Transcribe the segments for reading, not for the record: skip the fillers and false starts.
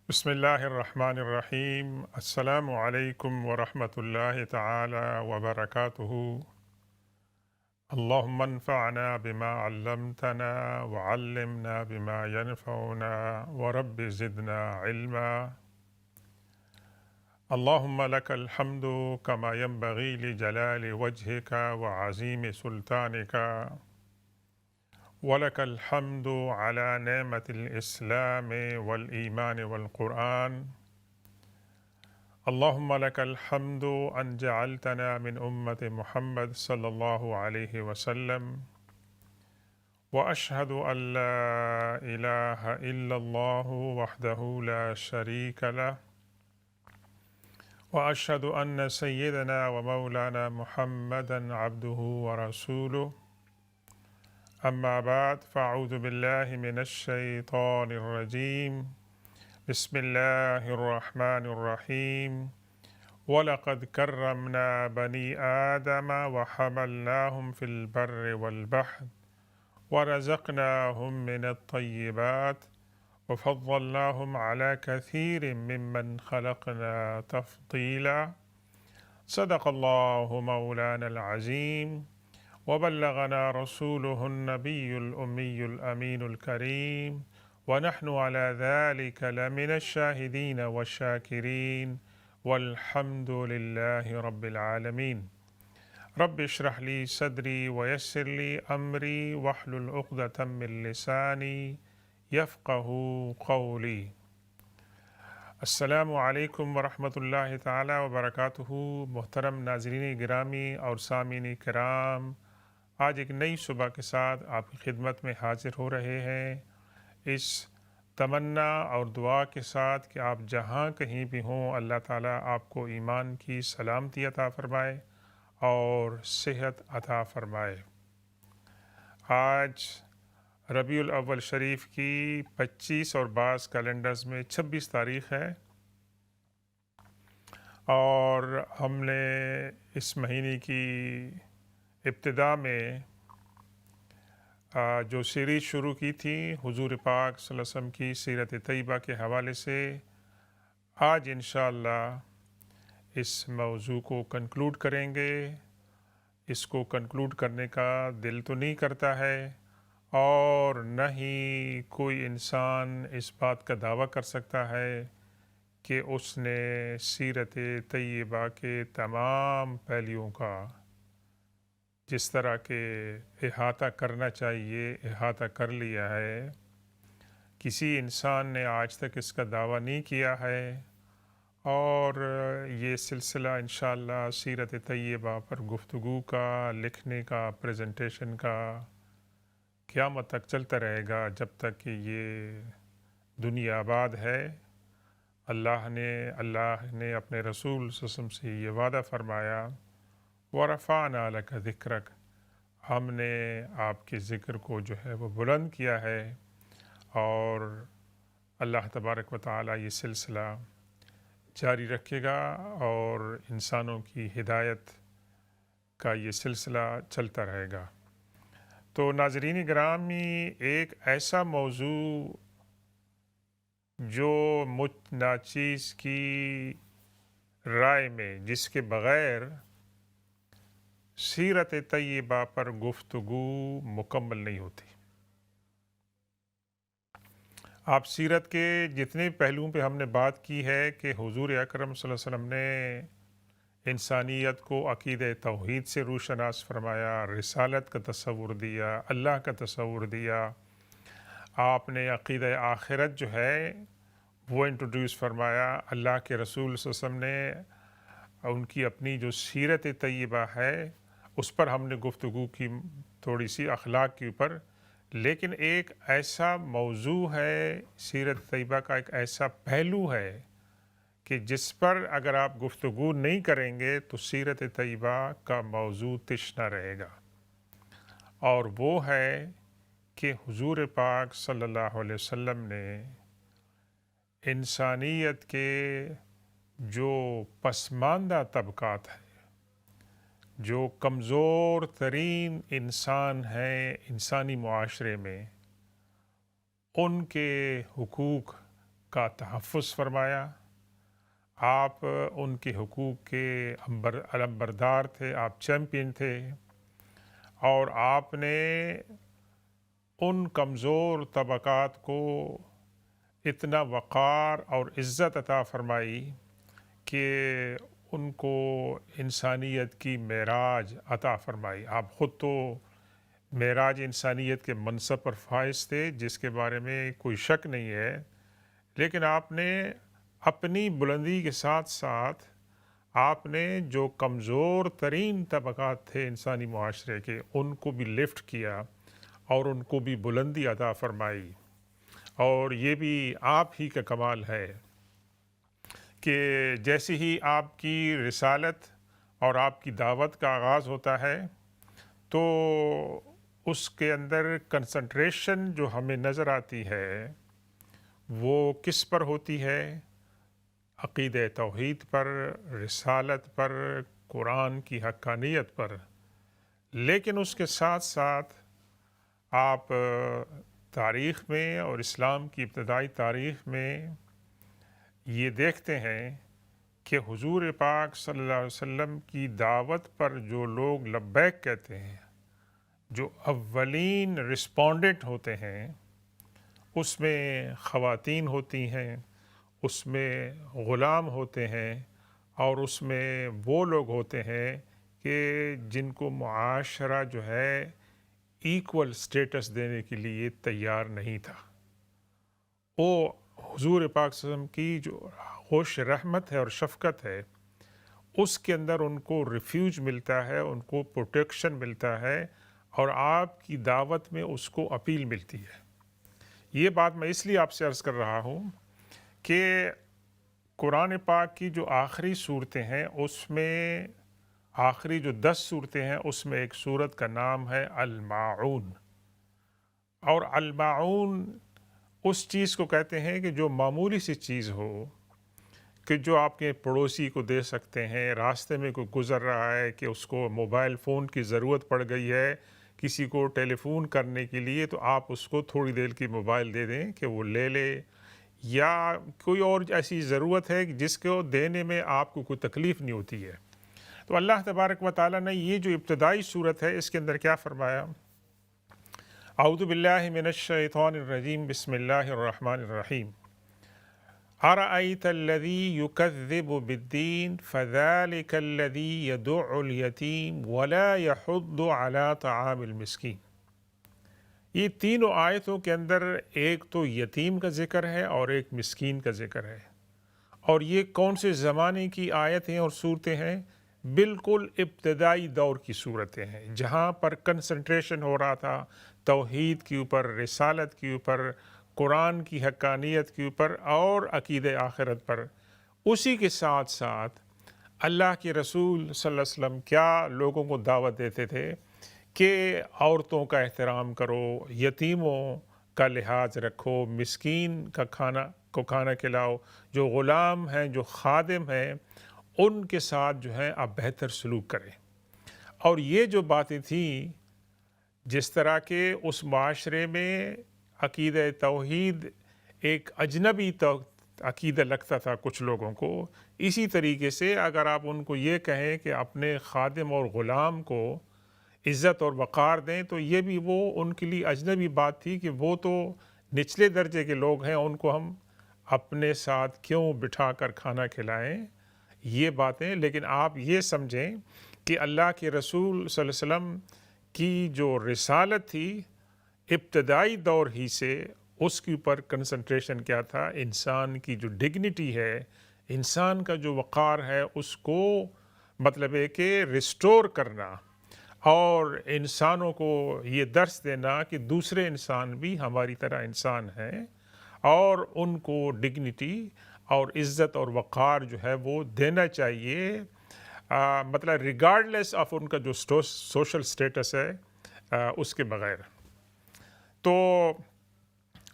بسم اللہ الرحمن الرحیم۔ السلام علیکم ورحمۃ اللہ تعالی وبرکاتہ۔ اللہم انفعنا بما علمتنا وعلمنا بما ينفعنا ورب زدنا علما۔ اللہم لک الحمد کما ينبغی لجلال وجہک وعظیم سلطانک، وَلَكَ الْحَمْدُ عَلَى نِعْمَةِ الْإِسْلَامِ وَالْإِيمَانِ وَالْقُرْآنِ۔ اللهم لك الحمد أن جعلتنا من أمة محمد صلى الله عليه وسلم، وأشهد أن لا إله إلا الله وحده لا شريك له، وأشهد أن سيدنا ومولانا محمدا عبده ورسوله، أما بعد فأعوذ بالله من الشيطان الرجيم، بسم الله الرحمن الرحيم، وَلَقَدْ كَرَّمْنَا بَنِي آدَمَ وَحَمَلْنَاهُمْ فِي الْبَرِّ وَالْبَحْرِ وَرَزَقْنَاهُمْ مِنَ الطَّيِّبَاتِ وَفَضَّلْنَاهُمْ عَلَى كَثِيرٍ مِّمَّنْ خَلَقْنَا تَفْضِيلًا۔ صدق الله مولانا العظيم، وبلغنا رسوله النبي الأمي الأمين الكريم، ونحن على ذلك لمن الشاهدين والشاكرين، والحمد لله رب العالمين۔ رب اشرح لي صدري ويسر لي أمري واحلل عقدة من لساني يفقه قولي۔ السلام علیکم ورحمۃ اللہ تعالی وبرکاتہ۔ محترم ناظرین گرامی اور سامعین کرام، آج ایک نئی صبح کے ساتھ آپ کی خدمت میں حاضر ہو رہے ہیں، اس تمنا اور دعا کے ساتھ کہ آپ جہاں کہیں بھی ہوں، اللہ تعالیٰ آپ کو ایمان کی سلامتی عطا فرمائے اور صحت عطا فرمائے۔ آج ربیع الاول شریف کی 25 اور بعض کیلنڈرز میں 26 تاریخ ہے، اور ہم نے اس مہینے کی ابتدا میں جو سیریز شروع کی تھی حضور پاک صلی اللہ علیہ وسلم کی سیرت طیبہ کے حوالے سے، آج انشاءاللہ اس موضوع کو کنکلوڈ کریں گے۔ اس کو کنکلوڈ کرنے کا دل تو نہیں کرتا ہے، اور نہ ہی کوئی انسان اس بات کا دعویٰ کر سکتا ہے کہ اس نے سیرت طیبہ کے تمام پہلوؤں کا جس طرح کے احاطہ کرنا چاہیے احاطہ کر لیا ہے۔ کسی انسان نے آج تک اس کا دعویٰ نہیں کیا ہے، اور یہ سلسلہ انشاءاللہ سیرت طیبہ پر گفتگو کا، لکھنے کا، پریزنٹیشن کا قیامت تک چلتا رہے گا، جب تک کہ یہ دنیا آباد ہے۔ اللہ نے اپنے رسول صلی اللہ علیہ وسلم سے یہ وعدہ فرمایا، وَرَفَعْنَا لَكَ ذِكْرَكَ، ہم نے آپ کے ذکر کو جو ہے وہ بلند کیا ہے، اور اللہ تبارک و تعالیٰ یہ سلسلہ جاری رکھے گا، اور انسانوں کی ہدایت کا یہ سلسلہ چلتا رہے گا۔ تو ناظرین گرامی، ایک ایسا موضوع جو مجھ ناچیز کی رائے میں جس کے بغیر سیرت طیبہ پر گفتگو مکمل نہیں ہوتی۔ آپ سیرت کے جتنے پہلوؤں پہ ہم نے بات کی ہے کہ حضور اکرم صلی اللہ علیہ وسلم نے انسانیت کو عقیدہ توحید سے روشناس فرمایا، رسالت کا تصور دیا، اللہ کا تصور دیا۔ آپ نے عقیدہ آخرت جو ہے وہ انٹروڈیوس فرمایا۔ اللہ کے رسول صلی اللہ علیہ وسلم نے ان کی اپنی جو سیرت طیبہ ہے اس پر ہم نے گفتگو کی، تھوڑی سی اخلاق کے اوپر۔ لیکن ایک ایسا موضوع ہے، سیرت طیبہ کا ایک ایسا پہلو ہے کہ جس پر اگر آپ گفتگو نہیں کریں گے تو سیرت طیبہ کا موضوع تشنہ رہے گا، اور وہ ہے کہ حضور پاک صلی اللہ علیہ وسلم نے انسانیت کے جو پسماندہ طبقات ہیں، جو کمزور ترین انسان ہیں انسانی معاشرے میں، ان کے حقوق کا تحفظ فرمایا، آپ ان کے حقوق کے علمبردار تھے، آپ چیمپئن تھے، اور آپ نے ان کمزور طبقات کو اتنا وقار اور عزت عطا فرمائی کہ ان کو انسانیت کی معراج عطا فرمائی۔ آپ خود تو معراج انسانیت کے منصب پر فائز تھے، جس کے بارے میں کوئی شک نہیں ہے، لیکن آپ نے اپنی بلندی کے ساتھ ساتھ آپ نے جو کمزور ترین طبقات تھے انسانی معاشرے کے، ان کو بھی لفٹ کیا اور ان کو بھی بلندی عطا فرمائی۔ اور یہ بھی آپ ہی کا کمال ہے کہ جیسے ہی آپ کی رسالت اور آپ کی دعوت کا آغاز ہوتا ہے تو اس کے اندر کنسنٹریشن جو ہمیں نظر آتی ہے وہ کس پر ہوتی ہے؟ عقیدہ توحید پر، رسالت پر، قرآن کی حقانیت پر۔ لیکن اس کے ساتھ ساتھ آپ تاریخ میں اور اسلام کی ابتدائی تاریخ میں یہ دیکھتے ہیں کہ حضور پاک صلی اللہ علیہ وسلم کی دعوت پر جو لوگ لبیک کہتے ہیں، جو اولین رسپونڈنٹ ہوتے ہیں، اس میں خواتین ہوتی ہیں، اس میں غلام ہوتے ہیں، اور اس میں وہ لوگ ہوتے ہیں کہ جن کو معاشرہ جو ہے ایکول سٹیٹس دینے کے لیے تیار نہیں تھا۔ وہ حضور پاک صلی اللہ علیہ وسلم کی جو خوش رحمت ہے اور شفقت ہے، اس کے اندر ان کو ریفیوج ملتا ہے، ان کو پروٹیکشن ملتا ہے، اور آپ کی دعوت میں اس کو اپیل ملتی ہے۔ یہ بات میں اس لیے آپ سے عرض کر رہا ہوں کہ قرآن پاک کی جو آخری صورتیں ہیں، اس میں آخری جو 10 صورتیں ہیں، اس میں ایک صورت کا نام ہے الماعون۔ اور الماعون اس چیز کو کہتے ہیں کہ جو معمولی سی چیز ہو، کہ جو آپ کے پڑوسی کو دے سکتے ہیں، راستے میں کوئی گزر رہا ہے کہ اس کو موبائل فون کی ضرورت پڑ گئی ہے کسی کو ٹیلی فون کرنے کے لیے، تو آپ اس کو تھوڑی دیر کی موبائل دے دیں کہ وہ لے لے، یا کوئی اور ایسی ضرورت ہے جس کو دینے میں آپ کو کوئی تکلیف نہیں ہوتی ہے۔ تو اللہ تبارک و تعالیٰ نے یہ جو ابتدائی صورت ہے اس کے اندر کیا فرمایا؟ اعوذ باللہ من الشیطان الرجیم، بسم اللہ الرحمن الرحیم۔ أَرَأَيْتَ الَّذِي يُكَذِّبُ بِالدِّينِ فَذَلِكَ الَّذِي يَدُعُّ الْيَتِيمَ وَلَا يَحُضُّ عَلَى طَعَامِ الْمِسْكِينِ۔ یہ تینوں آیتوں کے اندر ایک تو یتیم کا ذکر ہے اور ایک مسکین کا ذکر ہے، اور یہ کون سے زمانے کی آیتیں اور صورتیں ہیں؟ بالکل ابتدائی دور کی صورتیں ہیں، جہاں پر کنسنٹریشن ہو رہا تھا توحید کے اوپر، رسالت کے اوپر، قرآن کی حقانیت کے اوپر اور عقیدہ آخرت پر۔ اسی کے ساتھ ساتھ اللہ کے رسول صلی اللہ علیہ وسلم کیا لوگوں کو دعوت دیتے تھے کہ عورتوں کا احترام کرو، یتیموں کا لحاظ رکھو، مسکین کا کھانا کھلاؤ، جو غلام ہیں، جو خادم ہیں، ان کے ساتھ جو ہے آپ بہتر سلوک کریں۔ اور یہ جو باتیں تھیں، جس طرح کے اس معاشرے میں عقیدہ توحید ایک اجنبی عقیدہ لگتا تھا کچھ لوگوں کو، اسی طریقے سے اگر آپ ان کو یہ کہیں کہ اپنے خادم اور غلام کو عزت اور وقار دیں، تو یہ بھی وہ ان کے لیے اجنبی بات تھی کہ وہ تو نچلے درجے کے لوگ ہیں، ان کو ہم اپنے ساتھ کیوں بٹھا کر کھانا کھلائیں، یہ باتیں۔ لیکن آپ یہ سمجھیں کہ اللہ کے رسول صلی اللہ علیہ وسلم کی جو رسالت تھی ابتدائی دور ہی سے، اس کے اوپر کنسنٹریشن کیا تھا؟ انسان کی جو ڈگنیٹی ہے، انسان کا جو وقار ہے، اس کو مطلب ہے کہ ریسٹور کرنا، اور انسانوں کو یہ درس دینا کہ دوسرے انسان بھی ہماری طرح انسان ہیں، اور ان کو ڈگنیٹی اور عزت اور وقار جو ہے وہ دینا چاہیے، مطلب ریگارڈلیس آف ان کا جو سوشل سٹیٹس ہے، اس کے بغیر۔ تو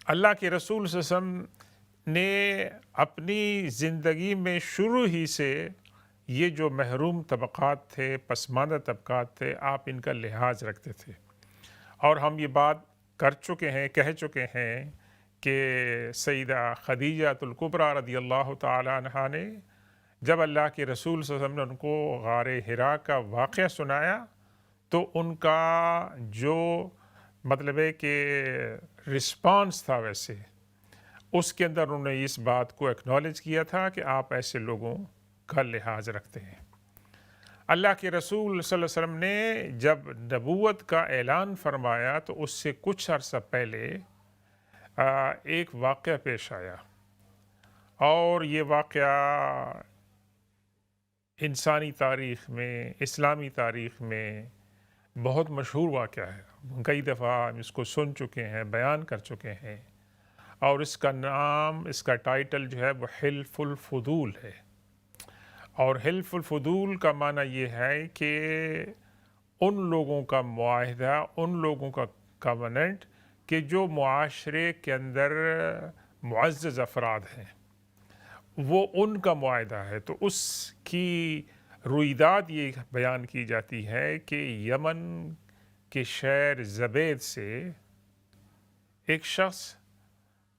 اللہ کے رسول صلی اللہ علیہ وسلم نے اپنی زندگی میں شروع ہی سے یہ جو محروم طبقات تھے، پسماندہ طبقات تھے، آپ ان کا لحاظ رکھتے تھے۔ اور ہم یہ بات کر چکے ہیں، کہہ چکے ہیں کہ سیدہ خدیجہ الکبریٰ رضی اللہ تعالی عنہا نے جب اللہ کے رسول صلی اللہ علیہ وسلم نے ان کو غار حرا کا واقعہ سنایا تو ان کا جو مطلب ہے کہ رسپانس تھا، ویسے اس کے اندر انہوں نے اس بات کو ایکنالج کیا تھا کہ آپ ایسے لوگوں کا لحاظ رکھتے ہیں۔ اللہ کے رسول صلی اللہ علیہ وسلم نے جب نبوت کا اعلان فرمایا تو اس سے کچھ عرصہ پہلے ایک واقعہ پیش آیا، اور یہ واقعہ انسانی تاریخ میں، اسلامی تاریخ میں بہت مشہور واقعہ ہے۔ کئی دفعہ ہم اس کو سن چکے ہیں، بیان کر چکے ہیں، اور اس کا نام، اس کا ٹائٹل جو ہے وہ حلف الفضول ہے۔ اور حلف الفضول کا معنی یہ ہے کہ ان لوگوں کا معاہدہ، ان لوگوں کا کوننٹ کہ جو معاشرے کے اندر معزز افراد ہیں، وہ ان کا معاہدہ ہے۔ تو اس کی رویداد یہ بیان کی جاتی ہے کہ یمن کے شہر زبید سے ایک شخص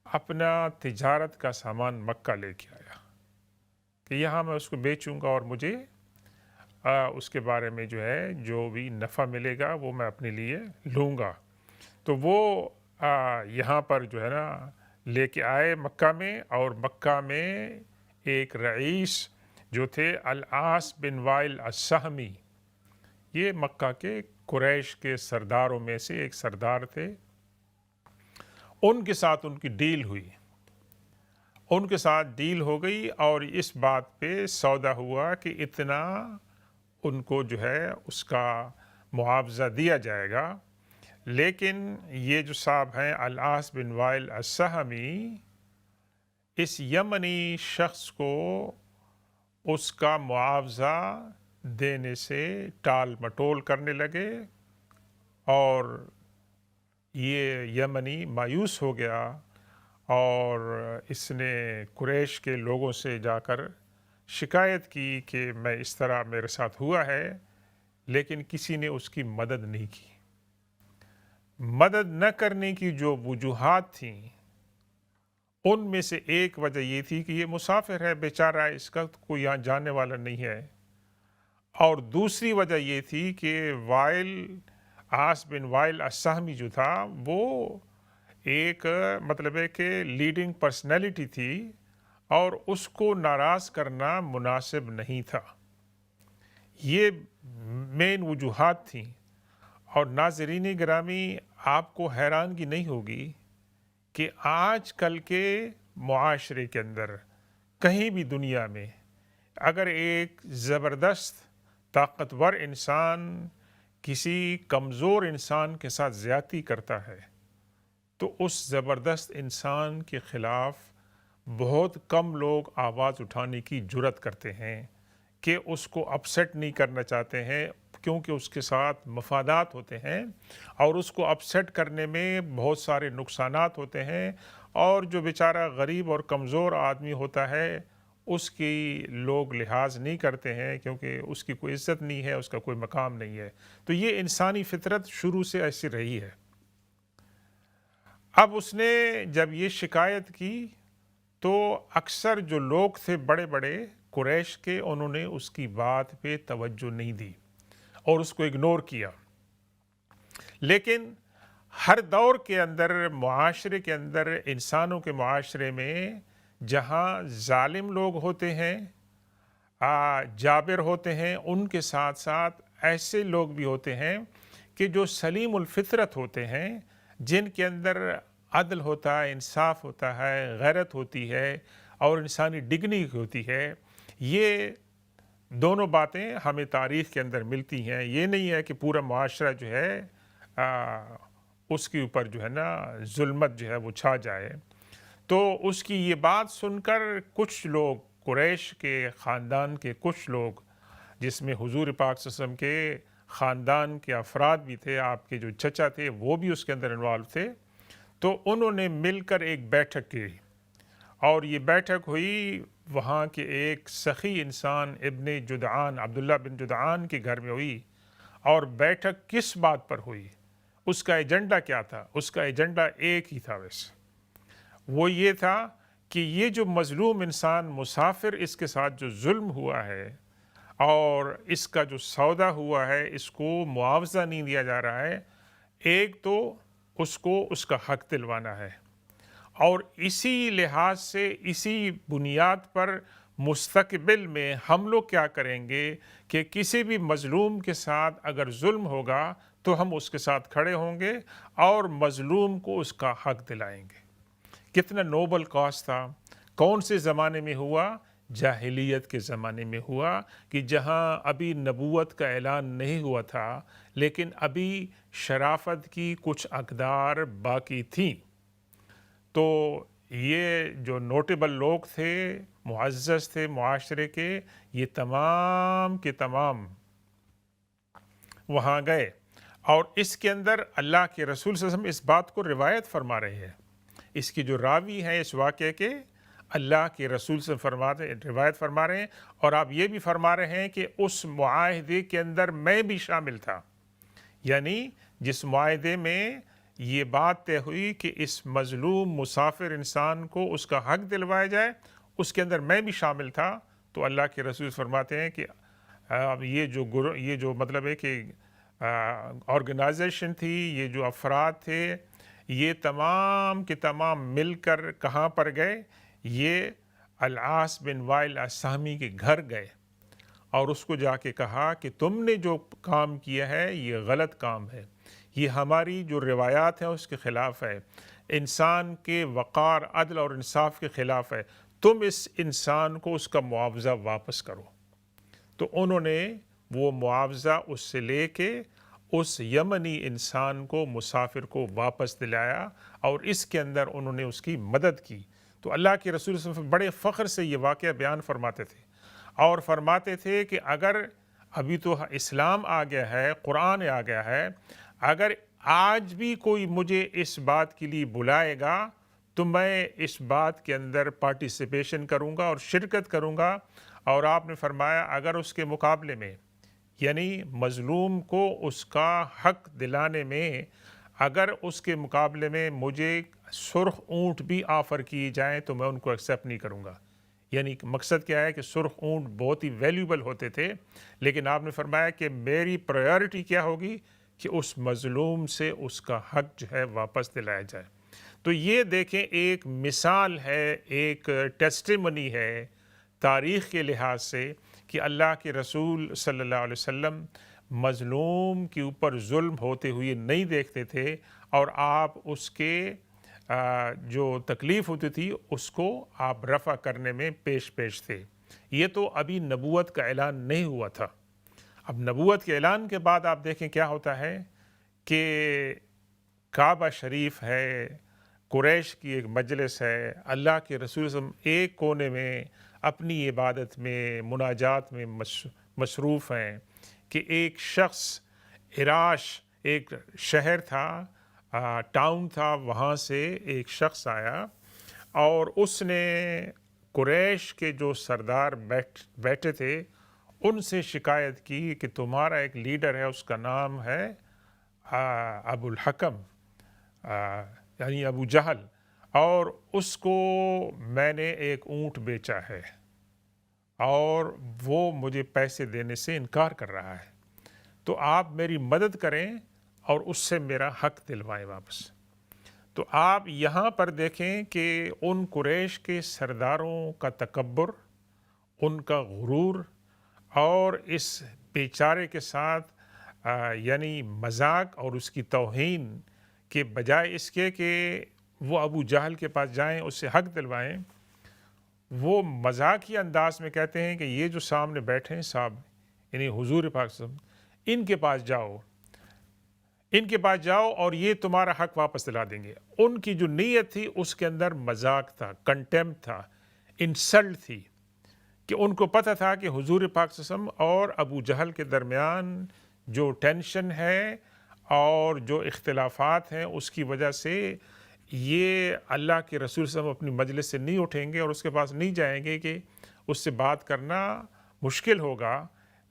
اپنا تجارت کا سامان مکہ لے کے آیا کہ یہاں میں اس کو بیچوں گا اور مجھے اس کے بارے میں جو ہے جو بھی نفع ملے گا وہ میں اپنے لیے لوں گا۔ تو وہ یہاں پر جو ہے نا لے کے آئے مکہ میں، اور مکہ میں ایک رئیس جو تھے العاص بن وائل السہمی، یہ مکہ کے قریش کے سرداروں میں سے ایک سردار تھے، ان کے ساتھ ان کی ڈیل ہوئی، ان کے ساتھ ڈیل ہو گئی، اور اس بات پہ سودا ہوا کہ اتنا ان کو جو ہے اس کا معاوضہ دیا جائے گا۔ لیکن یہ جو صاحب ہیں العاص بن وائل السہمی، اس یمنی شخص کو اس کا معاوضہ دینے سے ٹال مٹول کرنے لگے، اور یہ یمنی مایوس ہو گیا، اور اس نے قریش کے لوگوں سے جا کر شکایت کی کہ میں اس طرح میرے ساتھ ہوا ہے، لیکن کسی نے اس کی مدد نہیں کی۔ مدد نہ کرنے کی جو وجوہات تھیں، ان میں سے ایک وجہ یہ تھی کہ یہ مسافر ہے بیچارہ، اس کا کوئی یہاں جانے والا نہیں ہے، اور دوسری وجہ یہ تھی کہ عاص بن وائل السہمی جو تھا وہ ایک مطلب ہے کہ لیڈنگ پرسنالٹی تھی، اور اس کو ناراض کرنا مناسب نہیں تھا۔ یہ مین وجوہات تھیں۔ اور ناظرین گرامی، آپ کو حیرانگی نہیں ہوگی کہ آج کل کے معاشرے کے اندر کہیں بھی دنیا میں اگر ایک زبردست طاقتور انسان کسی کمزور انسان کے ساتھ زیادتی کرتا ہے تو اس زبردست انسان کے خلاف بہت کم لوگ آواز اٹھانے کی جرات کرتے ہیں کہ اس کو اپسیٹ نہیں کرنا چاہتے ہیں، کیونکہ اس کے ساتھ مفادات ہوتے ہیں، اور اس کو اپسیٹ کرنے میں بہت سارے نقصانات ہوتے ہیں، اور جو بیچارہ غریب اور کمزور آدمی ہوتا ہے اس کی لوگ لحاظ نہیں کرتے ہیں، کیونکہ اس کی کوئی عزت نہیں ہے، اس کا کوئی مقام نہیں ہے۔ تو یہ انسانی فطرت شروع سے ایسی رہی ہے۔ اب اس نے جب یہ شکایت کی تو اکثر جو لوگ تھے بڑے بڑے قریش کے، انہوں نے اس کی بات پہ توجہ نہیں دی اور اس کو اگنور کیا۔ لیکن ہر دور کے اندر، معاشرے کے اندر، انسانوں کے معاشرے میں جہاں ظالم لوگ ہوتے ہیں، جابر ہوتے ہیں، ان کے ساتھ ساتھ ایسے لوگ بھی ہوتے ہیں کہ جو سلیم الفطرت ہوتے ہیں، جن کے اندر عدل ہوتا ہے، انصاف ہوتا ہے، غیرت ہوتی ہے، اور انسانی ڈگنی ہوتی ہے۔ یہ دونوں باتیں ہمیں تاریخ کے اندر ملتی ہیں۔ یہ نہیں ہے کہ پورا معاشرہ جو ہے اس کے اوپر جو ہے نا ظلمت جو ہے وہ چھا جائے۔ تو اس کی یہ بات سن کر کچھ لوگ، قریش کے خاندان کے کچھ لوگ، جس میں حضور پاک صلی اللہ علیہ وسلم کے خاندان کے افراد بھی تھے، آپ کے جو چچا تھے وہ بھی اس کے اندر انوالو تھے، تو انہوں نے مل کر ایک بیٹھک کی، اور یہ بیٹھک ہوئی وہاں کے ایک سخی انسان ابن جدعان، عبداللہ بن جدعان کے گھر میں ہوئی۔ اور بیٹھک کس بات پر ہوئی، اس کا ایجنڈا کیا تھا؟ اس کا ایجنڈا ایک ہی تھا، ویسے وہ یہ تھا کہ یہ جو مظلوم انسان مسافر، اس کے ساتھ جو ظلم ہوا ہے اور اس کا جو سودا ہوا ہے، اس کو معاوضہ نہیں دیا جا رہا ہے، ایک تو اس کو اس کا حق دلوانا ہے، اور اسی لحاظ سے، اسی بنیاد پر مستقبل میں ہم لوگ کیا کریں گے کہ کسی بھی مظلوم کے ساتھ اگر ظلم ہوگا تو ہم اس کے ساتھ کھڑے ہوں گے اور مظلوم کو اس کا حق دلائیں گے۔ کتنا نوبل کاز تھا! کون سے زمانے میں ہوا؟ جاہلیت کے زمانے میں ہوا، کہ جہاں ابھی نبوت کا اعلان نہیں ہوا تھا، لیکن ابھی شرافت کی کچھ اقدار باقی تھیں۔ تو یہ جو نوٹیبل لوگ تھے، معزز تھے معاشرے کے، یہ تمام کے تمام وہاں گئے، اور اس کے اندر اللہ کے رسول صلی اللہ علیہ وسلم اس بات کو روایت فرما رہے ہیں۔ اس کی جو راوی ہیں اس واقعے کے، اللہ کے رسول سے روایت فرما رہے ہیں، اور آپ یہ بھی فرما رہے ہیں کہ اس معاہدے کے اندر میں بھی شامل تھا، یعنی جس معاہدے میں یہ بات طے ہوئی کہ اس مظلوم مسافر انسان کو اس کا حق دلوایا جائے، اس کے اندر میں بھی شامل تھا۔ تو اللہ کے رسول فرماتے ہیں کہ یہ جو مطلب ہے کہ آرگنائزیشن تھی، یہ جو افراد تھے، یہ تمام کے تمام مل کر کہاں پر گئے؟ یہ العاص بن وائل السہمی کے گھر گئے، اور اس کو جا کے کہا کہ تم نے جو کام کیا ہے یہ غلط کام ہے، یہ ہماری جو روایات ہیں اس کے خلاف ہے، انسان کے وقار، عدل اور انصاف کے خلاف ہے، تم اس انسان کو اس کا معاوضہ واپس کرو۔ تو انہوں نے وہ معاوضہ اس سے لے کے اس یمنی انسان کو، مسافر کو واپس دلایا، اور اس کے اندر انہوں نے اس کی مدد کی۔ تو اللہ کے رسول صلی اللہ علیہ وسلم بڑے فخر سے یہ واقعہ بیان فرماتے تھے، اور فرماتے تھے کہ اگر ابھی تو اسلام آ گیا ہے، قرآن آ گیا ہے، اگر آج بھی کوئی مجھے اس بات کے لیے بلائے گا تو میں اس بات کے اندر پارٹیسپیشن کروں گا اور شرکت کروں گا۔ اور آپ نے فرمایا اگر اس کے مقابلے میں، یعنی مظلوم کو اس کا حق دلانے میں، اگر اس کے مقابلے میں مجھے سرخ اونٹ بھی آفر کیے جائیں تو میں ان کو ایکسیپٹ نہیں کروں گا۔ یعنی مقصد کیا ہے کہ سرخ اونٹ بہت ہی ویلیوبل ہوتے تھے، لیکن آپ نے فرمایا کہ میری پرائیورٹی کیا ہوگی کہ اس مظلوم سے اس کا حق جو ہے واپس دلایا جائے۔ تو یہ دیکھیں، ایک مثال ہے، ایک ٹیسٹیمنی ہے تاریخ کے لحاظ سے، کہ اللہ کے رسول صلی اللہ علیہ وسلم مظلوم کے اوپر ظلم ہوتے ہوئے نہیں دیکھتے تھے، اور آپ اس کے جو تکلیف ہوتی تھی اس کو آپ رفع کرنے میں پیش تھے۔ یہ تو ابھی نبوت کا اعلان نہیں ہوا تھا۔ اب نبوت کے اعلان کے بعد آپ دیکھیں کیا ہوتا ہے کہ کعبہ شریف ہے، قریش کی ایک مجلس ہے، اللہ کے رسول صلی اللہ علیہ وسلم ایک کونے میں اپنی عبادت میں، مناجات میں مصروف ہیں، کہ ایک شخص عراش، ایک شہر تھا، ٹاؤن تھا، وہاں سے ایک شخص آیا، اور اس نے قریش کے جو سردار بیٹھے تھے ان سے شکایت کی کہ تمہارا ایک لیڈر ہے، اس کا نام ہے ابو الحکم، یعنی ابو جہل، اور اس کو میں نے ایک اونٹ بیچا ہے اور وہ مجھے پیسے دینے سے انکار کر رہا ہے، تو آپ میری مدد کریں اور اس سے میرا حق دلوائیں واپس۔ تو آپ یہاں پر دیکھیں کہ ان قریش کے سرداروں کا تکبر، ان کا غرور، اور اس بیچارے کے ساتھ یعنی مذاق اور اس کی توہین کے بجائے اس کے کہ وہ ابو جہل کے پاس جائیں، اس سے حق دلوائیں، وہ مذاقی انداز میں کہتے ہیں کہ یہ جو سامنے بیٹھے ہیں صاحب، یعنی حضور پاک صلی اللہ علیہ وسلم، ان کے پاس جاؤ اور یہ تمہارا حق واپس دلا دیں گے۔ ان کی جو نیت تھی اس کے اندر مذاق تھا، کنٹیمپٹ تھا، انسلٹ تھی، کہ ان کو پتہ تھا کہ حضور پاک صلی اللہ علیہ وسلم اور ابو جہل کے درمیان جو ٹینشن ہے اور جو اختلافات ہیں اس کی وجہ سے یہ اللہ کے رسول صلی اللہ علیہ وسلم اپنی مجلس سے نہیں اٹھیں گے اور اس کے پاس نہیں جائیں گے، کہ اس سے بات کرنا مشکل ہوگا۔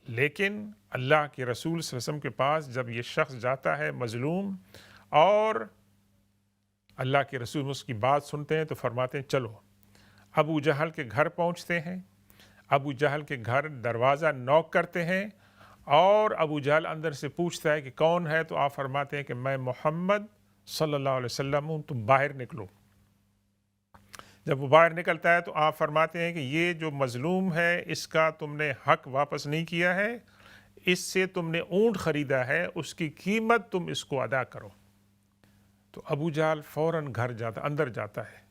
لیکن اللہ کے رسول صلی اللہ علیہ وسلم کے پاس جب یہ شخص جاتا ہے مظلوم، اور اللہ کے رسول اس کی بات سنتے ہیں تو فرماتے ہیں چلو. ابو جہل کے گھر پہنچتے ہیں. ابو جہل کے گھر دروازہ نوک کرتے ہیں اور ابو جہل اندر سے پوچھتا ہے کہ کون ہے؟ تو آپ فرماتے ہیں کہ میں محمد صلی اللہ علیہ وسلم ہوں، تم باہر نکلو. جب وہ باہر نکلتا ہے تو آپ فرماتے ہیں کہ یہ جو مظلوم ہے اس کا تم نے حق واپس نہیں کیا ہے، اس سے تم نے اونٹ خریدا ہے، اس کی قیمت تم اس کو ادا کرو. تو ابو جہل فوراً اندر جاتا ہے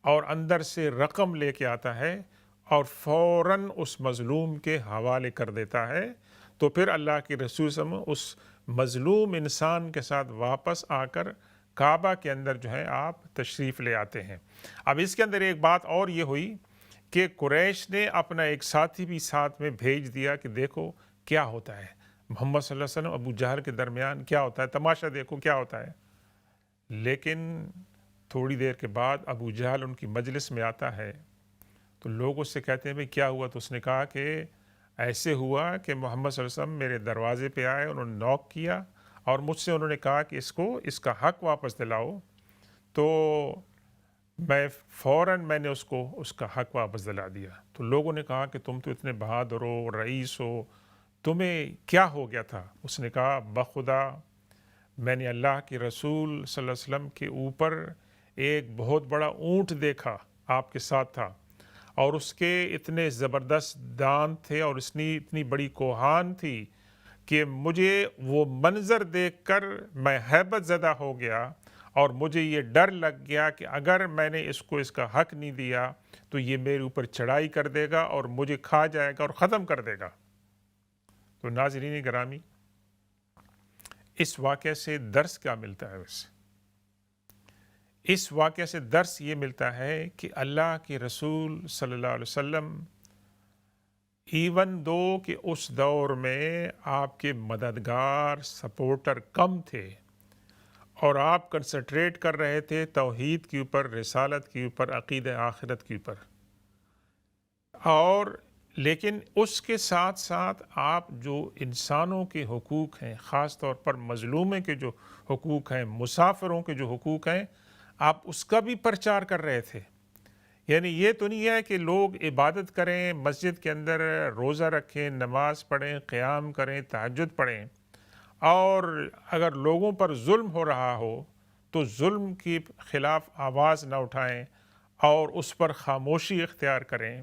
اور اندر سے رقم لے کے آتا ہے اور فوراً اس مظلوم کے حوالے کر دیتا ہے. تو پھر اللہ کے رسول صلی اللہ علیہ وسلم اس مظلوم انسان کے ساتھ واپس آ کر کعبہ کے اندر جو ہے آپ تشریف لے آتے ہیں. اب اس کے اندر ایک بات اور یہ ہوئی کہ قریش نے اپنا ایک ساتھی بھی ساتھ میں بھیج دیا کہ دیکھو کیا ہوتا ہے، محمد صلی اللہ علیہ وسلم ابو جہل کے درمیان کیا ہوتا ہے، تماشا دیکھو کیا ہوتا ہے. لیکن تھوڑی دیر کے بعد ابو جہل ان کی مجلس میں آتا ہے تو لوگ اس سے کہتے ہیں بھئی کیا ہوا؟ تو اس نے کہا کہ ایسے ہوا کہ محمد صلی اللہ علیہ وسلم میرے دروازے پہ آئے، انہوں نے نوک کیا اور مجھ سے انہوں نے کہا کہ اس کا حق واپس دلاؤ. تو میں نے اس کا حق واپس دلا دیا. تو لوگوں نے کہا کہ تم تو اتنے بہادر ہو، رئیس ہو، تمہیں کیا ہو گیا تھا؟ اس نے کہا بخدا میں نے اللہ کے رسول صلی اللہ علیہ وسلم کے اوپر ایک بہت بڑا اونٹ دیکھا، آپ کے ساتھ تھا، اور اس کے اتنے زبردست دانت تھے اور اتنی بڑی کوہان تھی کہ مجھے وہ منظر دیکھ کر میں ہیبت زدہ ہو گیا اور مجھے یہ ڈر لگ گیا کہ اگر میں نے اس کا حق نہیں دیا تو یہ میرے اوپر چڑھائی کر دے گا اور مجھے کھا جائے گا اور ختم کر دے گا. تو ناظرین گرامی، اس واقعے سے درس کیا ملتا ہے؟ اس واقعے سے درس یہ ملتا ہے کہ اللہ کے رسول صلی اللہ علیہ وسلم ایون دو کہ اس دور میں آپ کے مددگار سپورٹر کم تھے اور آپ کنسنٹریٹ کر رہے تھے توحید کے اوپر، رسالت کے اوپر، عقیدہ آخرت کے اوپر، اور لیکن اس کے ساتھ ساتھ آپ جو انسانوں کے حقوق ہیں، خاص طور پر مظلومے کے جو حقوق ہیں، مسافروں کے جو حقوق ہیں، آپ اس کا بھی پرچار کر رہے تھے. یعنی یہ تو نہیں ہے کہ لوگ عبادت کریں، مسجد کے اندر روزہ رکھیں، نماز پڑھیں، قیام کریں، تہجد پڑھیں، اور اگر لوگوں پر ظلم ہو رہا ہو تو ظلم کے خلاف آواز نہ اٹھائیں اور اس پر خاموشی اختیار کریں.